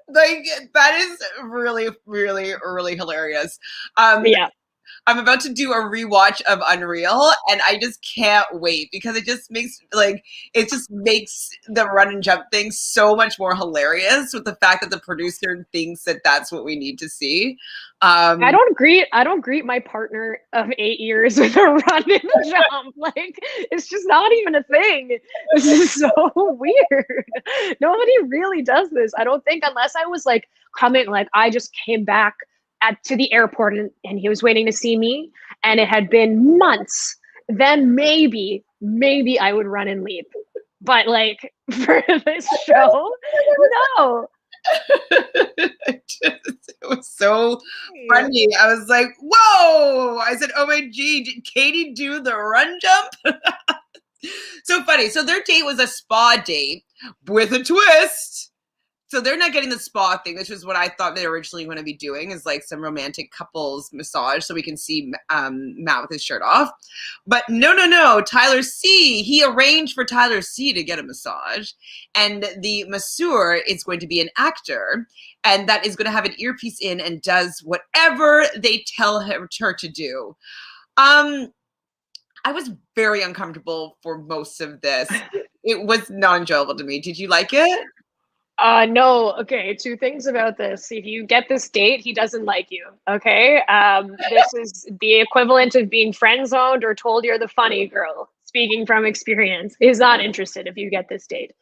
Like, that is really, really, really hilarious. Yeah. I'm about to do a rewatch of Unreal, and I just can't wait because it just makes the run and jump thing so much more hilarious with the fact that the producer thinks that that's what we need to see. I don't greet my partner of 8 years with a run and jump. Like, it's just not even a thing. This is so weird. Nobody really does this. I don't think, unless I was like coming, like I just came back to the airport and he was waiting to see me and it had been months, then maybe I would run and leap. But like for this show, no. It was so funny. I was like, whoa. I said, oh my G, did Katie do the run jump? So funny. So their date was a spa date with a twist. So they're not getting the spa thing, which is what I thought they were originally going to be doing, is like some romantic couples massage so we can see Matt with his shirt off. But no. Tyler C, he arranged for Tyler C to get a massage. And the masseur is going to be an actor. And that is going to have an earpiece in and does whatever they tell her to do. I was very uncomfortable for most of this. It was non-enjoyable to me. Did you like it? No. Okay, two things about this. If you get this date, he doesn't like you. Okay. This is the equivalent of being friend zoned or told you're the funny girl. Speaking from experience, he's not interested if you get this date.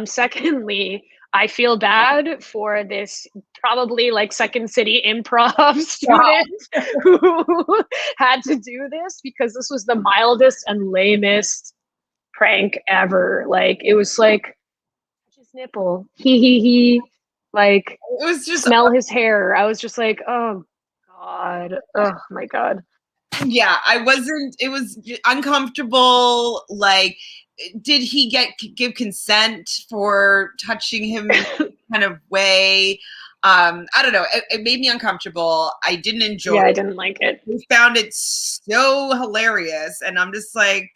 Secondly, I feel bad for this probably like Second City improv student who had to do this, because this was the mildest and lamest prank ever. Like, it was like, nipple, he like, it was just smell his hair. I was just like, oh my god. Yeah, it was uncomfortable. Like, did he give consent for touching him in any kind of way? I don't know. It made me uncomfortable. I didn't enjoy it. I didn't like it. We found it so hilarious, and I'm just like,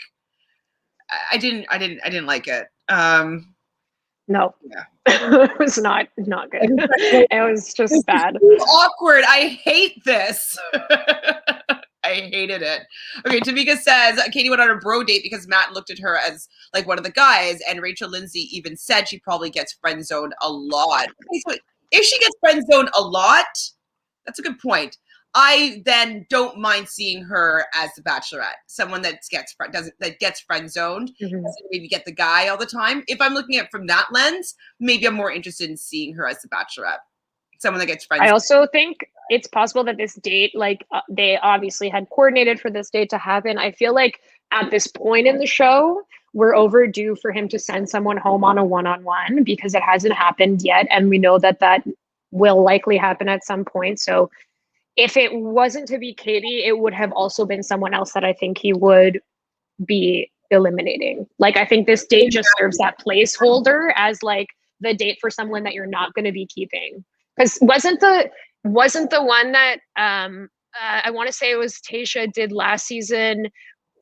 I didn't like it. No. Yeah. It was not good. It was just bad. Awkward. I hate this. I hated it. Okay, Tamika says Katie went on a bro date because Matt looked at her as like one of the guys, and Rachel Lindsay even said she probably gets friend zoned a lot. Okay, so if she gets friend zoned a lot, that's a good point. I then don't mind seeing her as the Bachelorette, someone that gets friend zoned, maybe get the guy all the time. If I'm looking at it from that lens, maybe I'm more interested in seeing her as the Bachelorette, someone that gets friend zoned. I also think it's possible that this date, like they obviously had coordinated for this date to happen. I feel like at this point in the show, we're overdue for him to send someone home on a one-on-one, because it hasn't happened yet, and we know that will likely happen at some point. So if it wasn't to be Katie, it would have also been someone else that I think he would be eliminating. Like, I think this date just serves that placeholder as like the date for someone that you're not going to be keeping. Because wasn't the one that I want to say it was Tasha did last season.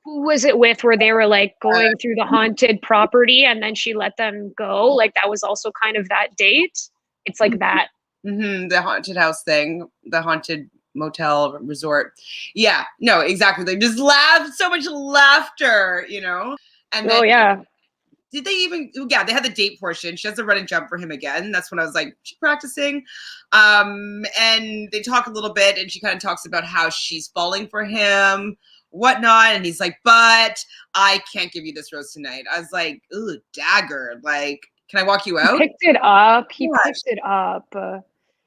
Who was it with where they were like going through the haunted property and then she let them go? Like that was also kind of that date. It's like that. The haunted house thing, the haunted motel resort. Yeah, no, exactly. They just laughed, so much laughter, you know? And then, Oh, yeah. did they even, yeah, they had the date portion. She has to run and jump for him again. That's when I was like, she's practicing. And they talk a little bit and she kind of talks about how she's falling for him, whatnot. And he's like, but I can't give you this rose tonight. I was like, ooh, dagger. Like, can I walk you out? He picked it up. He What? picked it up.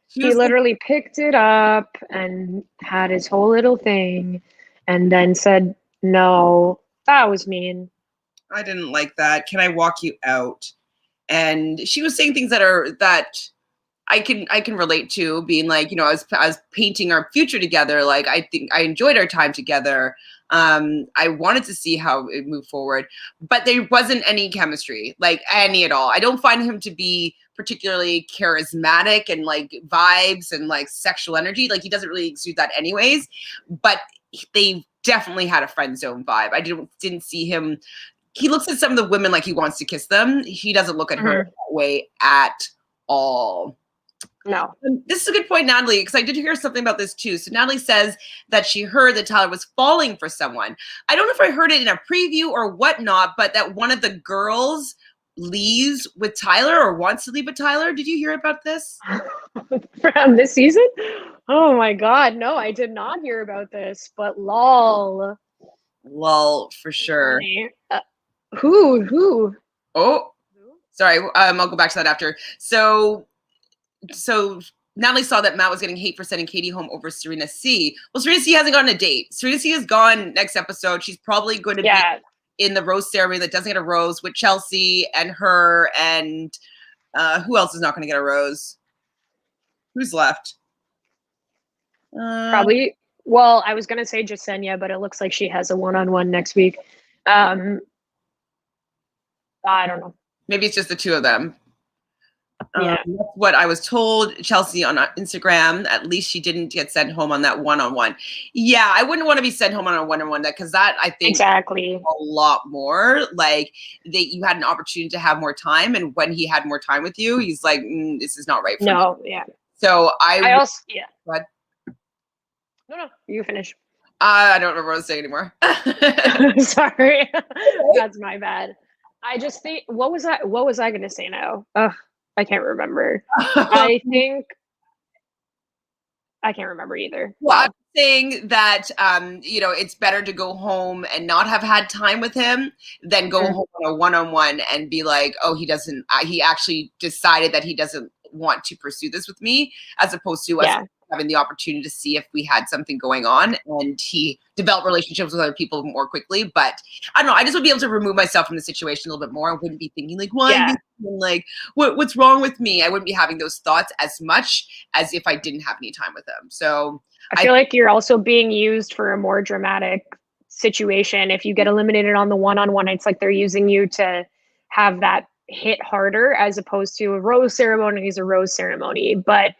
She He was like, literally picked it up and had his whole little thing and then said, no, that was mean. I didn't like that. Can I walk you out? And she was saying things that I can relate to, being like, you know, I was painting our future together. Like, I think I enjoyed our time together. I wanted to see how it moved forward, but there wasn't any chemistry, like any at all. I don't find him to be particularly charismatic and like vibes and like sexual energy. Like he doesn't really exude that anyways, but they definitely had a friend zone vibe. I didn't see him. He looks at some of the women like he wants to kiss them. He doesn't look at her that way at all. No. This is a good point, Natalie, because I did hear something about this too. So Natalie says that she heard that Tyler was falling for someone. I don't know if I heard it in a preview or whatnot, but that one of the girls leaves with Tyler or wants to leave with Tyler. Did you hear about this? From this season? Oh my God. No, I did not hear about this, but lol. Lol, for sure. Who? Oh, sorry. I'll go back to that after. So Natalie saw that Matt was getting hate for sending Katie home over Serena C. Well, Serena C hasn't gone on a date. Serena C is gone next episode. She's probably going to be in the rose ceremony that doesn't get a rose with Chelsea and her and who else is not going to get a rose? Who's left? Probably. Well, I was going to say Jasenia, but it looks like she has a one-on-one next week. I don't know. Maybe it's just the two of them. Yeah. That's what I was told. Chelsea on Instagram, at least she didn't get sent home on that one-on-one. Yeah, I wouldn't want to be sent home on a one-on-one because that I think exactly a lot more. Like that you had an opportunity to have more time, and when he had more time with you, he's like, "This is not right for me." Yeah. So I also What? No, you finish. I don't remember what I was saying anymore. Sorry, that's my bad. I just think what was I going to say now? I can't remember. I think I can't remember either. Well, I'm saying that you know, it's better to go home and not have had time with him than go home on a one-on-one and be like, oh, he actually decided that he doesn't want to pursue this with me, as opposed to us having the opportunity to see if we had something going on, and he developed relationships with other people more quickly. But I don't know, I just would be able to remove myself from the situation a little bit more. I wouldn't be thinking like, like what's wrong with me? I wouldn't be having those thoughts as much as if I didn't have any time with him. So I feel like you're also being used for a more dramatic situation. If you get eliminated on the one-on-one, it's like they're using you to have that hit harder, as opposed to a rose ceremony is a rose ceremony. But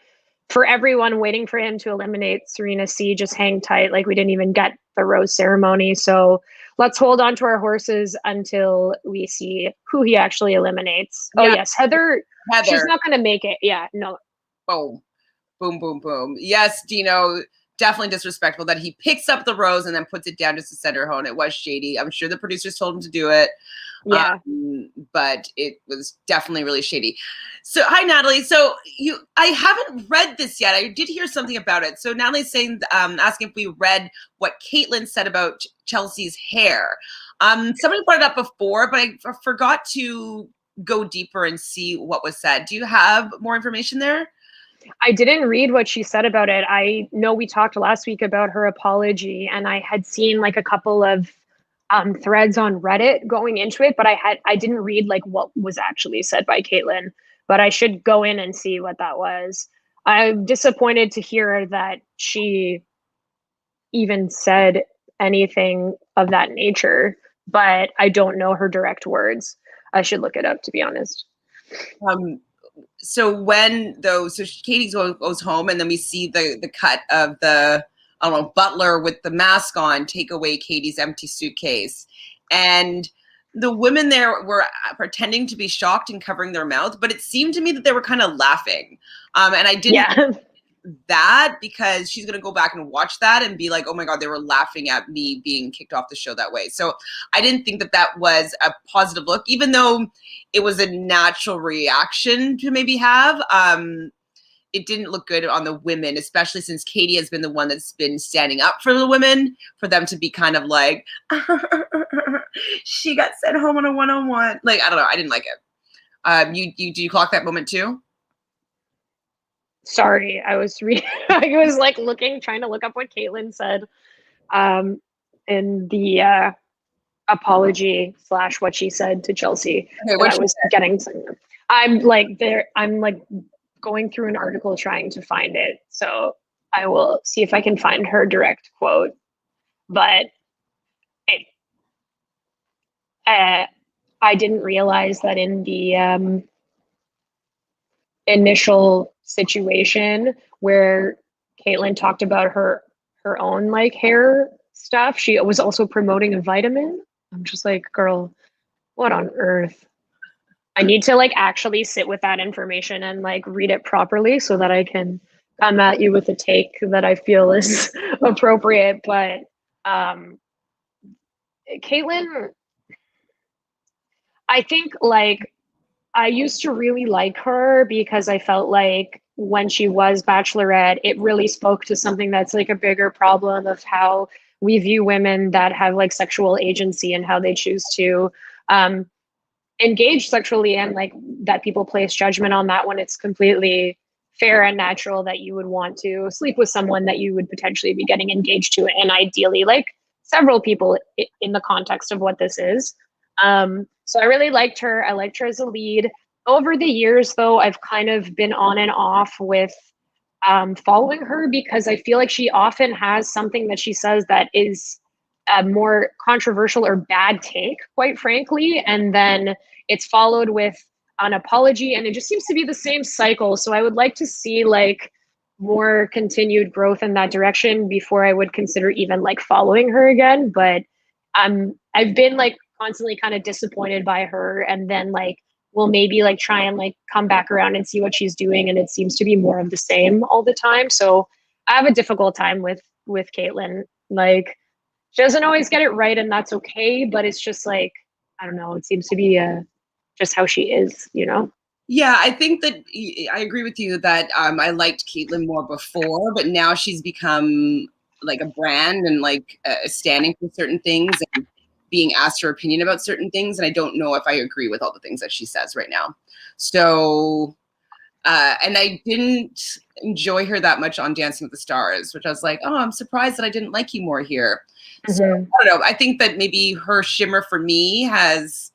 for everyone waiting for him to eliminate Serena C, just hang tight. Like we didn't even get the rose ceremony. So let's hold on to our horses until we see who he actually eliminates. Oh yes, Heather. She's not going to make it. Yeah, no. Boom, boom, boom, boom. Yes, Dino. Definitely disrespectful that he picks up the rose and then puts it down just to send her home. It was shady. I'm sure the producers told him to do it. Yeah. But it was definitely really shady. So, hi, Natalie. So I haven't read this yet. I did hear something about it. So Natalie's saying, asking if we read what Caitlin said about Chelsea's hair. Somebody brought it up before, but I forgot to go deeper and see what was said. Do you have more information there? I didn't read what she said about it. I know we talked last week about her apology, and I had seen like a couple of threads on Reddit going into it, but I didn't read like what was actually said by Caitlin, but I should go in and see what that was. I'm disappointed to hear that she even said anything of that nature, but I don't know her direct words. I should look it up, to be honest. Katie goes home, and then we see the cut of the, I don't know, butler with the mask on take away Katie's empty suitcase, and the women there were pretending to be shocked and covering their mouth, but it seemed to me that they were kind of laughing, and I didn't. Yeah. That because she's going to go back and watch that and be like, oh my God, they were laughing at me being kicked off the show that way. So I didn't think that that was a positive look, even though it was a natural reaction to maybe have. It didn't look good on the women, especially since Katie has been the one that's been standing up for the women, for them to be kind of like, she got sent home on a one-on-one. Like, I don't know. I didn't like it. Do you clock that moment too? Sorry, I was I was like trying to look up what Caitlin said in the apology / what she said to Chelsea. Okay, That I was getting some. I'm like going through an article trying to find it. So I will see if I can find her direct quote. But I didn't realize that in the initial situation where Caitlin talked about her own like hair stuff, she was also promoting a vitamin. I'm just like, girl, what on earth? I need to like actually sit with that information and like read it properly so that I can come at you with a take that I feel is appropriate. But Caitlin, I think like I used to really like her because I felt like when she was Bachelorette, it really spoke to something that's like a bigger problem of how we view women that have like sexual agency and how they choose to engage sexually, and like that people place judgment on that when it's completely fair and natural that you would want to sleep with someone that you would potentially be getting engaged to, and ideally like several people in the context of what this is. So I really liked her. I liked her as a lead. Over the years, though, I've kind of been on and off with following her because I feel like she often has something that she says that is a more controversial or bad take, quite frankly. And then it's followed with an apology, and it just seems to be the same cycle. So I would like to see like more continued growth in that direction before I would consider even like following her again. But I've been like constantly kind of disappointed by her, and then like we'll maybe like try and like come back around and see what she's doing, and it seems to be more of the same all the time. So I have a difficult time with Caitlin. Like she doesn't always get it right, and that's okay, but it's just like I don't know, it seems to be just how she is, you know. Yeah, I think that I agree with you that I liked Caitlyn more before, but now she's become like a brand and like standing for certain things and being asked her opinion about certain things. And I don't know if I agree with all the things that she says right now. So, and I didn't enjoy her that much on Dancing with the Stars, which I was like, oh, I'm surprised that I didn't like you more here. Mm-hmm. So I don't know. I think that maybe her shimmer for me has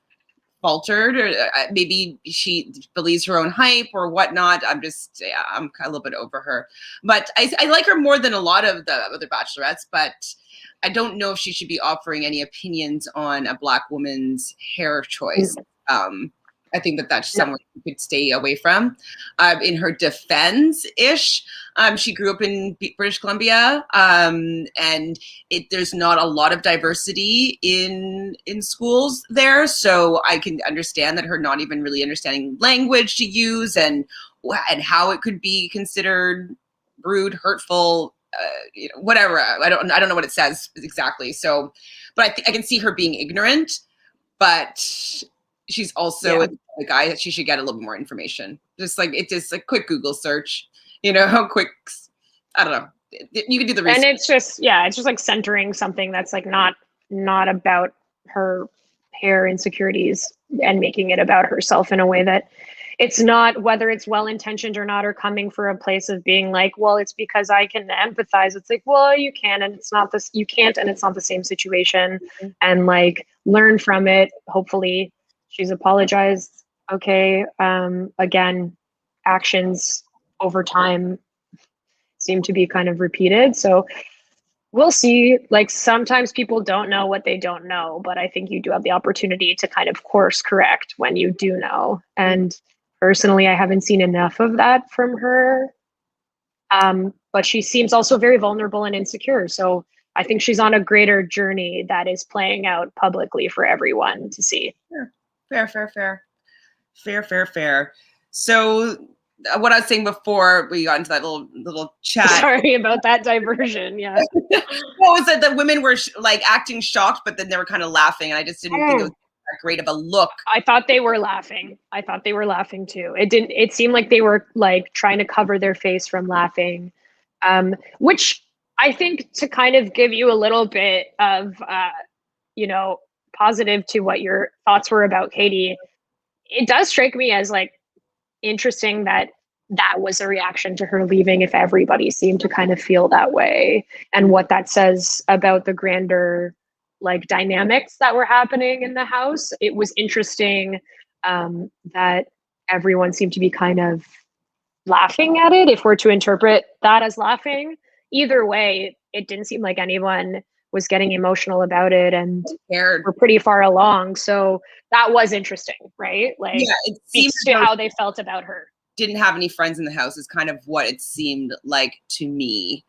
faltered, or maybe she believes her own hype or whatnot. I'm a little bit over her, but I like her more than a lot of the other bachelorettes, but I don't know if she should be offering any opinions on a Black woman's hair choice. I think that that's someone you could stay away from. In her defense-ish, she grew up in British Columbia, and there's not a lot of diversity in schools there. So I can understand that her not even really understanding language to use and how it could be considered rude, hurtful, whatever. I don't know what it says exactly. So, but I can see her being ignorant, but she's also a guy that she should get a little bit more information. Just like a quick Google search, how quick, I don't know. You can do the research. And it's just like centering something that's like not about her hair insecurities and making it about herself in a way that it's not, whether it's well-intentioned or not, or coming from a place of being like, well, it's because I can empathize. It's like, well, you can, and it's not this, you can't, and it's not the same situation. Mm-hmm. And like learn from it. Hopefully she's apologized. Okay. Again, actions over time seem to be kind of repeated. So we'll see. Like sometimes people don't know what they don't know, but I think you do have the opportunity to kind of course correct when you do know. And Personally, I haven't seen enough of that from her. But she seems also very vulnerable and insecure. So I think she's on a greater journey that is playing out publicly for everyone to see. Fair. So what I was saying before we got into that little chat. Sorry about that diversion. Yeah. What was it? The women were like acting shocked, but then they were kind of laughing, and I just didn't think it was that great of a look. I thought they were laughing. Too. It seemed like they were like trying to cover their face from laughing. Which I think, to kind of give you a little bit of positive to what your thoughts were about Katie, it does strike me as like interesting that was a reaction to her leaving, if everybody seemed to kind of feel that way, and what that says about the grander like dynamics that were happening in the house. It was interesting that everyone seemed to be kind of laughing at it, if we're to interpret that as laughing. Either way, it didn't seem like anyone was getting emotional about it, and we're pretty far along. So that was interesting, right? Like, yeah, it speaks to how they felt about her. Didn't have any friends in the house is kind of what it seemed like to me.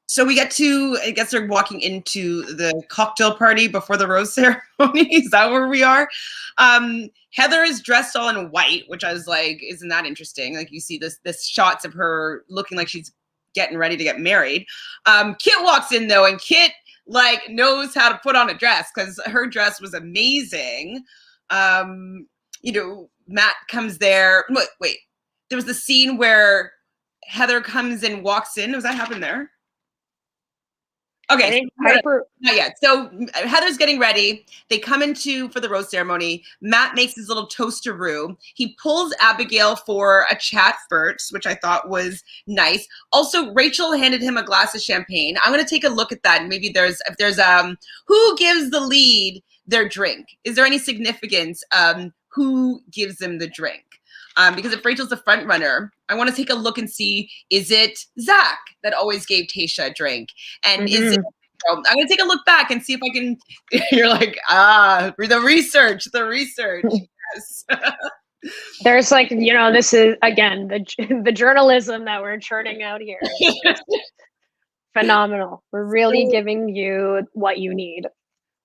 So we get to, I guess they're walking into the cocktail party before the rose ceremony. Is that where we are? Heather is dressed all in white, which I was like, isn't that interesting? Like, you see this shots of her looking like she's getting ready to get married. Kit walks in though, and Kit like knows how to put on a dress, because her dress was amazing. Matt comes there. Wait, there was the scene where Heather comes and walks in. Was that happen there? Okay, not yet. So Heather's getting ready. They come for the rose ceremony. Matt makes his little toasteroo. He pulls Abigail for a chat first, which I thought was nice. Also, Rachel handed him a glass of champagne. I'm going to take a look at that. Maybe if there's who gives the lead their drink? Is there any significance? Who gives them the drink? Because if Rachel's the front runner, I want to take a look and see, is it Zach that always gave Tayshia a drink? And is it, I'm going to take a look back and see if I can, you're like, the research. Yes. There's like, this is, again, the journalism that we're churning out here. Phenomenal. We're really giving you what you need.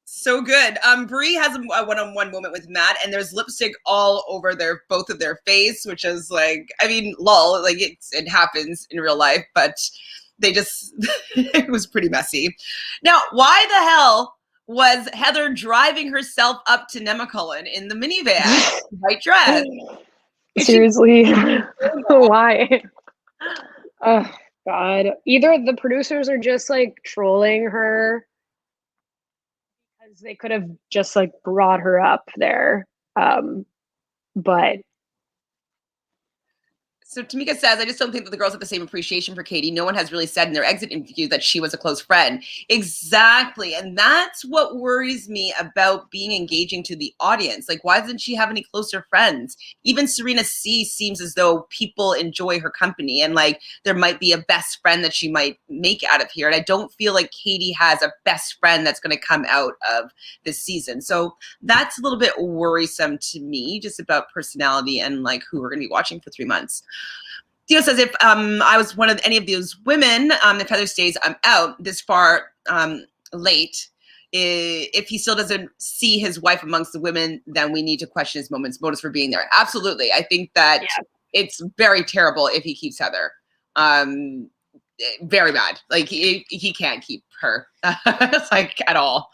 So good. Brie has a one-on-one moment with Matt, and there's lipstick all over both of their face, which is like, I mean, lol, like it happens in real life, but they just, it was pretty messy. Now, why the hell was Heather driving herself up to Nemacolin in the minivan, white dress? Seriously, why? Oh God! Either the producers are just like trolling her, they could have just like brought her up there. But so Tamika says, I just don't think that the girls have the same appreciation for Katie. No one has really said in their exit interview that she was a close friend. Exactly. And that's what worries me about being engaging to the audience. Like, why doesn't she have any closer friends? Even Serena C seems as though people enjoy her company, and like there might be a best friend that she might make out of here. And I don't feel like Katie has a best friend that's going to come out of this season. So that's a little bit worrisome to me, just about personality and like who we're going to be watching for 3 months. Theo says, if I was one of any of those women, if Heather stays, I'm out this far late. If he still doesn't see his wife amongst the women, then we need to question his motives for being there. Absolutely. I think that it's very terrible if he keeps Heather. Very bad. Like he can't keep her like at all.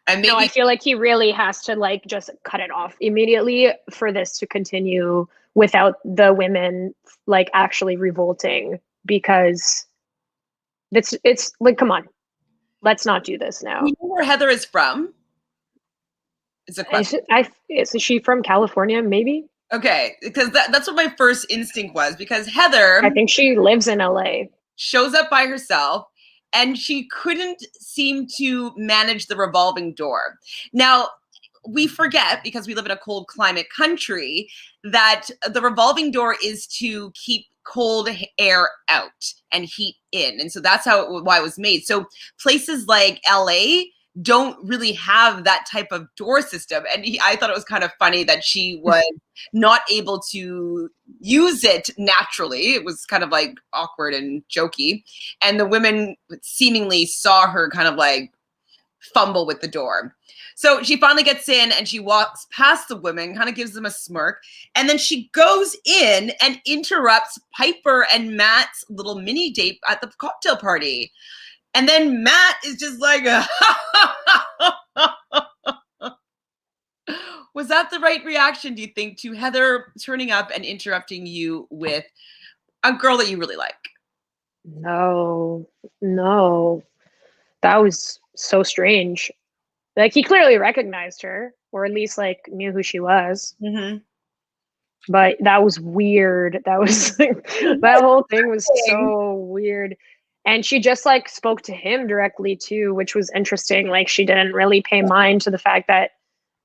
And maybe, no, I feel like he really has to like just cut it off immediately for this to continue without the women like actually revolting, because it's like, come on, let's not do this now. You know where Heather is from? It's a question. Is she from California? Maybe. Okay, because that's what my first instinct was, because Heather, I think she lives in LA, shows up by herself, and she couldn't seem to manage the revolving door. Now, we forget, because we live in a cold climate country, that the revolving door is to keep cold air out and heat in. And so that's why it was made. So places like LA don't really have that type of door system. And I thought it was kind of funny that she was not able to use it naturally. It was kind of like awkward and jokey. And the women seemingly saw her kind of like fumble with the door. So she finally gets in and she walks past the women, kind of gives them a smirk. And then she goes in and interrupts Piper and Matt's little mini date at the cocktail party. And then Matt is just like, was that the right reaction, do you think, to Heather turning up and interrupting you with a girl that you really like? No, no. That was so strange. Like, he clearly recognized her, or at least like knew who she was. Mm-hmm. But that was weird. That was that whole thing was so weird. And she just like spoke to him directly too, which was interesting. Like, she didn't really pay mind to the fact that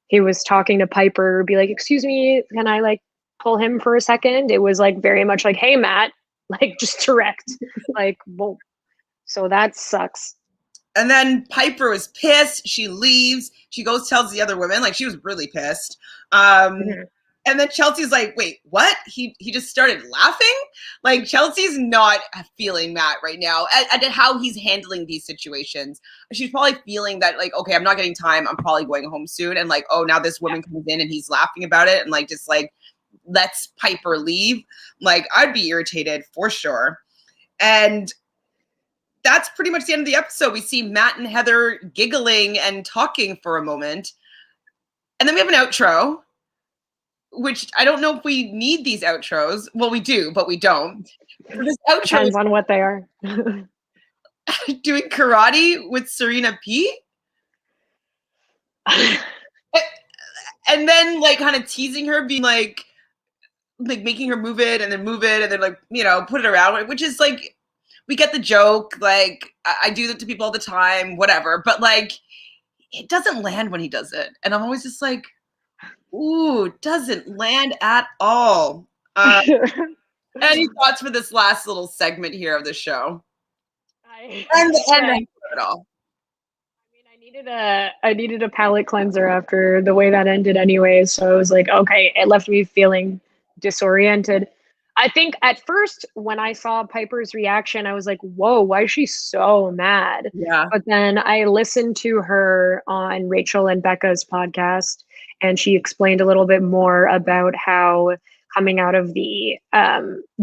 he was talking to Piper, be like, "Excuse me, can I like pull him for a second?" It was like very much like, "Hey, Matt," like just direct. Like, whoa. So that sucks. And then Piper was pissed. She leaves. She goes, tells the other women, like she was really pissed. Mhm. And then Chelsea's like, wait, what? He just started laughing? Like, Chelsea's not feeling Matt right now at how he's handling these situations. She's probably feeling that, like, okay, I'm not getting time. I'm probably going home soon. And like, oh, now this woman comes in and he's laughing about it and like just like lets Piper leave. Like, I'd be irritated for sure. And that's pretty much the end of the episode. We see Matt and Heather giggling and talking for a moment. And then we have an outro, which I don't know if we need these outros. Well, we do, but we don't. This outro Depends on what they are. doing karate with Serena P. And then like kind of teasing her, being like making her move it and then like, you know, put it around, which is like, we get the joke. Like, I do that to people all the time, whatever. But like, it doesn't land when he does it. And I'm always just like, ooh, doesn't land at all. Any thoughts for this last little segment here of the show? And the end of it all. I needed a palate cleanser after the way that ended anyways. So I was like, okay, it left me feeling disoriented. I think at first when I saw Piper's reaction, I was like, whoa, why is she so mad? Yeah. But then I listened to her on Rachel and Becca's podcast, and she explained a little bit more about how coming out of the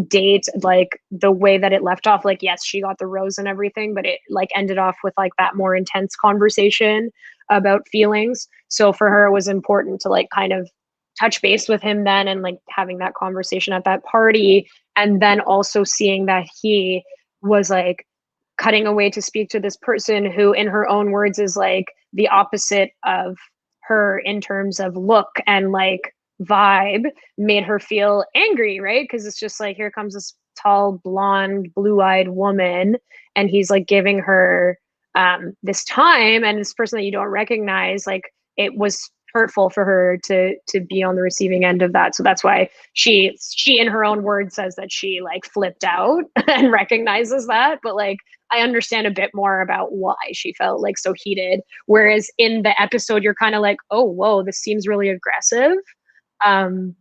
date, like the way that it left off, like, yes, she got the rose and everything, but it like ended off with like that more intense conversation about feelings. So for her, it was important to like kind of touch base with him then, and like having that conversation at that party, and then also seeing that he was like cutting away to speak to this person who in her own words is like the opposite of her in terms of look and like vibe, made her feel angry, right? Because it's just like, here comes this tall, blonde, blue-eyed woman, and he's like giving her this time, and this person that you don't recognize, like it was hurtful for her to be on the receiving end of that. So that's why she in her own words says that she like flipped out and recognizes that. But like, I understand a bit more about why she felt like so heated. Whereas in the episode, you're kind of like, oh, whoa, this seems really aggressive. And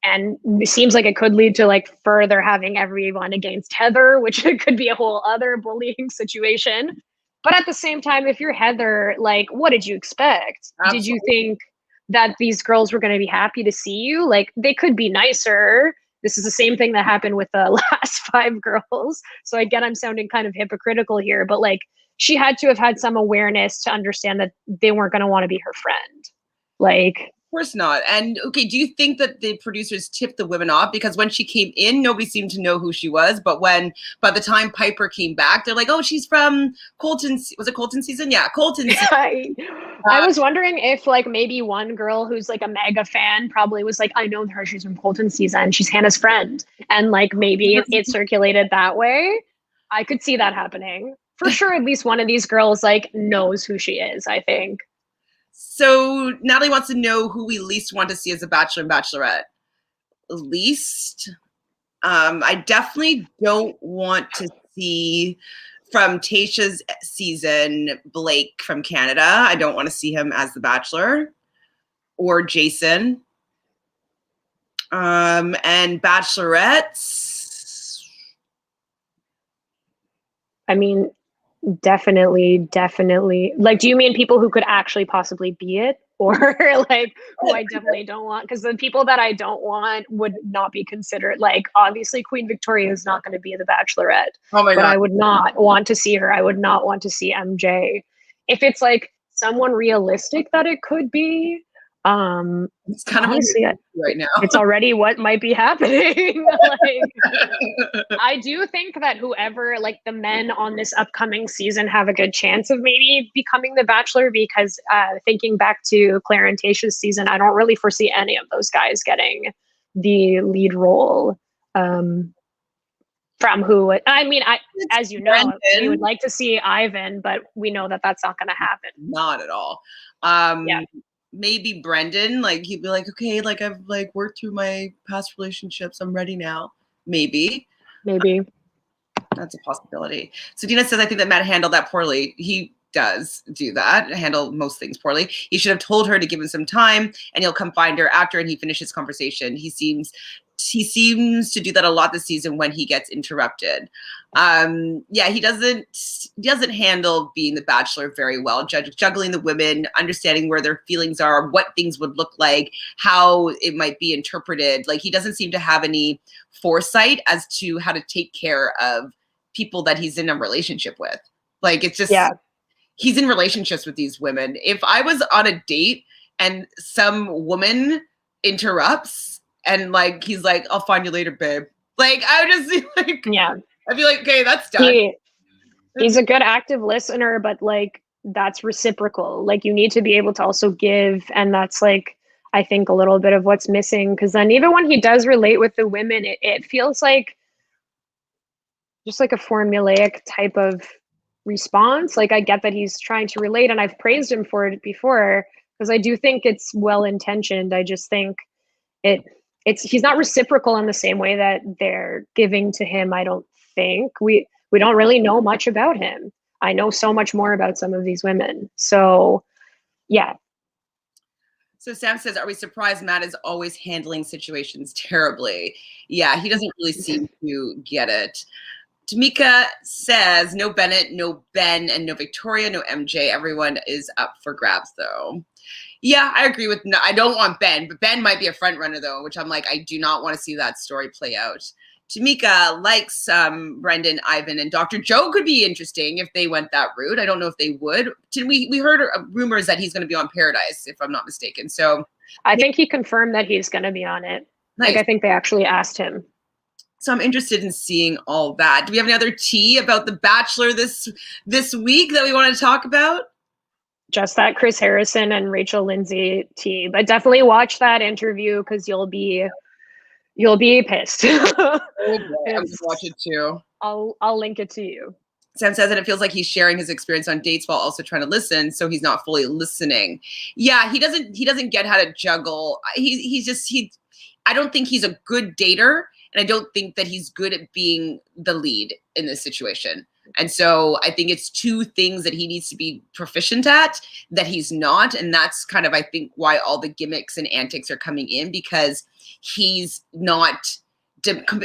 it seems like it could lead to like further having everyone against Heather, which could be a whole other bullying situation. But at the same time, if you're Heather, like, what did you expect? Absolutely. Did you think that these girls were going to be happy to see you? Like, they could be nicer. This is the same thing that happened with the last 5 girls. So again, I'm sounding kind of hypocritical here, but like, she had to have had some awareness to understand that they weren't going to want to be her friend. Like, course not. And okay, do you think that the producers tipped the women off? Because when she came in, nobody seemed to know who she was. But when, by the time Piper came back, they're like, oh, she's from Colton. Was it Colton season? Yeah, Colton season. I was wondering if like maybe one girl who's like a mega fan probably was like, I know her, she's from Colton season, she's Hannah's friend. And like maybe it circulated that way. I could see that happening. For sure, at least one of these girls like knows who she is, I think. So Natalie wants to know who we least want to see as a Bachelor and Bachelorette. Least? I definitely don't want to see from Tasha's season, Blake from Canada. I don't want to see him as the Bachelor, or Jason. And Bachelorettes. I mean, definitely. Like, do you mean people who could actually possibly be it? Or like who I definitely don't want? Because the people that I don't want would not be considered. Like, obviously, Queen Victoria is not going to be the Bachelorette. Oh my but God. I would not want to see her. I would not want to see MJ. If it's like someone realistic that it could be, It's kind of honestly, right now. it's already what might be happening. Like, I do think that whoever, like the men on this upcoming season, have a good chance of maybe becoming the Bachelor, because thinking back to Claire and Tasha's season, I don't really foresee any of those guys getting the lead role. From who, I mean, as you know, Brendan. we would like to see Ivan, but we know that that's not going to happen. Not at all. Yeah. Maybe Brendan, like he'd be like, okay, like I've like worked through my past relationships, I'm ready now. Maybe that's a possibility. So Dina says, I think that Matt handled that poorly. He does do that, handle most things poorly. He should have told her to give him some time, and he'll come find her after, and he finishes conversation. He seems to do that a lot this season when he gets interrupted. Yeah, he doesn't handle being the Bachelor very well, juggling the women, understanding where their feelings are, what things would look like, how it might be interpreted. Like, he doesn't seem to have any foresight as to how to take care of people that he's in a relationship with. Like, it's just, he's in relationships with these women. If I was on a date and some woman interrupts and like he's like, I'll find you later, babe. Like, I would just be like, I'd be like, okay, that's done. He's a good active listener, but like that's reciprocal. Like, you need to be able to also give, and that's like, I think, a little bit of what's missing. Because then even when he does relate with the women, it feels like just like a formulaic type of response. Like, I get that he's trying to relate, and I've praised him for it before because I do think it's well intentioned. I just think he's not reciprocal in the same way that they're giving to him. I don't think we don't really know much about him. I know so much more about some of these women. So yeah. So Sam says, are we surprised Matt is always handling situations terribly? Yeah, he doesn't really seem to get it. Tamika says, no Bennett, no Ben, and no Victoria, no MJ. Everyone is up for grabs, though. Yeah, I agree with, I don't want Ben, but Ben might be a front runner, though, which I'm like, I do not want to see that story play out. Tamika likes Brendan, Ivan, and Dr. Joe could be interesting if they went that route. I don't know if they would. We heard rumors that he's going to be on Paradise, if I'm not mistaken. So I think he confirmed that he's going to be on it. Nice. Like, I think they actually asked him. So I'm interested in seeing all that. Do we have any other tea about The Bachelor this week that we want to talk about? Just that Chris Harrison and Rachel Lindsay tea. But definitely watch that interview because you'll be pissed. Oh boy, I'm gonna watch it too. I'll link it to you. Sam says that it feels like he's sharing his experience on dates while also trying to listen, so he's not fully listening. Yeah, he doesn't get how to juggle. I don't think he's a good dater, and I don't think that he's good at being the lead in this situation. And so I think it's two things that he needs to be proficient at that he's not. And that's kind of, I think, why all the gimmicks and antics are coming in, because he's not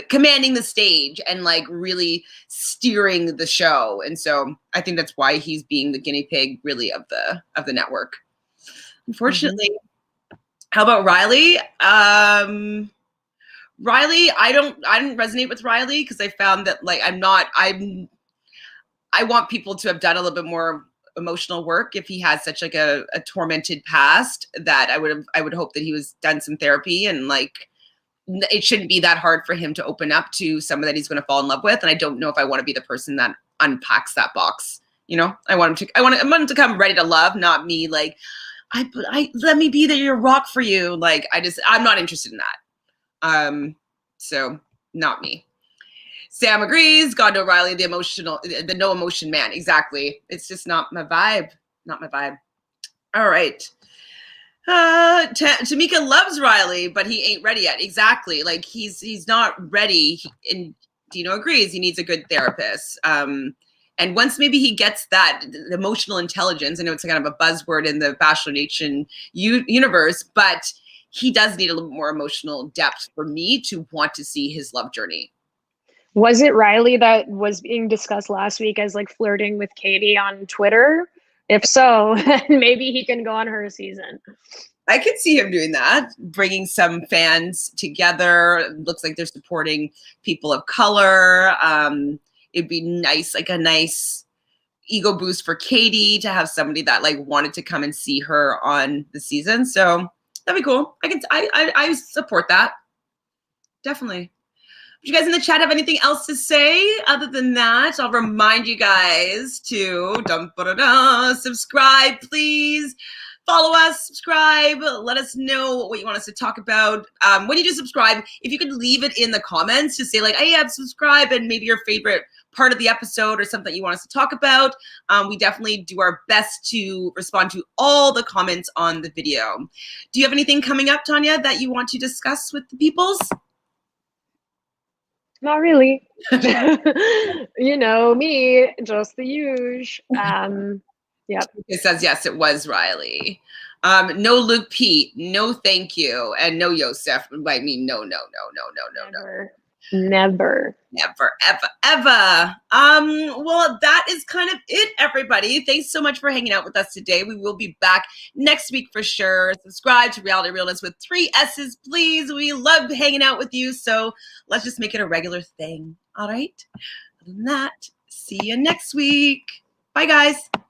commanding the stage and like really steering the show. And so I think that's why he's being the guinea pig really of the network. Unfortunately. How about Riley? Riley, I didn't resonate with Riley because I found that like I want people to have done a little bit more emotional work. If he has such like a tormented past, that I would hope that he was done some therapy, and like it shouldn't be that hard for him to open up to someone that he's going to fall in love with. And I don't know if I want to be the person that unpacks that box. You know, I want him to come ready to love, not me like I let me be your rock for you. Like I'm not interested in that. So not me. Sam agrees. God, no, Riley, the no emotion man. Exactly. It's just not my vibe. Not my vibe. All right. Tamika loves Riley, but he ain't ready yet. Exactly. Like he's not ready. And Dino agrees. He needs a good therapist. And And once maybe he gets that emotional intelligence, I know it's kind of a buzzword in the Bachelor Nation universe, but he does need a little more emotional depth for me to want to see his love journey. Was it Riley that was being discussed last week as like flirting with Katie on Twitter? If so, maybe he can go on her season. I could see him doing that, bringing some fans together. It looks like they're supporting people of color. It'd be nice, like a nice ego boost for Katie to have somebody that like wanted to come and see her on the season. So that'd be cool. I support that. Definitely. Do you guys in the chat have anything else to say? Other than that, I'll remind you guys to subscribe, please. Follow us, subscribe, let us know what you want us to talk about. When you do subscribe, if you could leave it in the comments to say like, hey, I've subscribed, and maybe your favorite part of the episode or something you want us to talk about. We definitely do our best to respond to all the comments on the video. Do you have anything coming up, Tanya, that you want to discuss with the peoples? Not really. You know me, just the usual. Yep. It says yes, it was Riley. No Luke Pete, no thank you, and no Yosef. I mean, no. Never. Never, ever, ever. Well, that is kind of it, everybody. Thanks so much for hanging out with us today. We will be back next week for sure. Subscribe to Reality Realness with 3 S's, please. We love hanging out with you, so let's just make it a regular thing. All right? Other than that, see you next week. Bye, guys.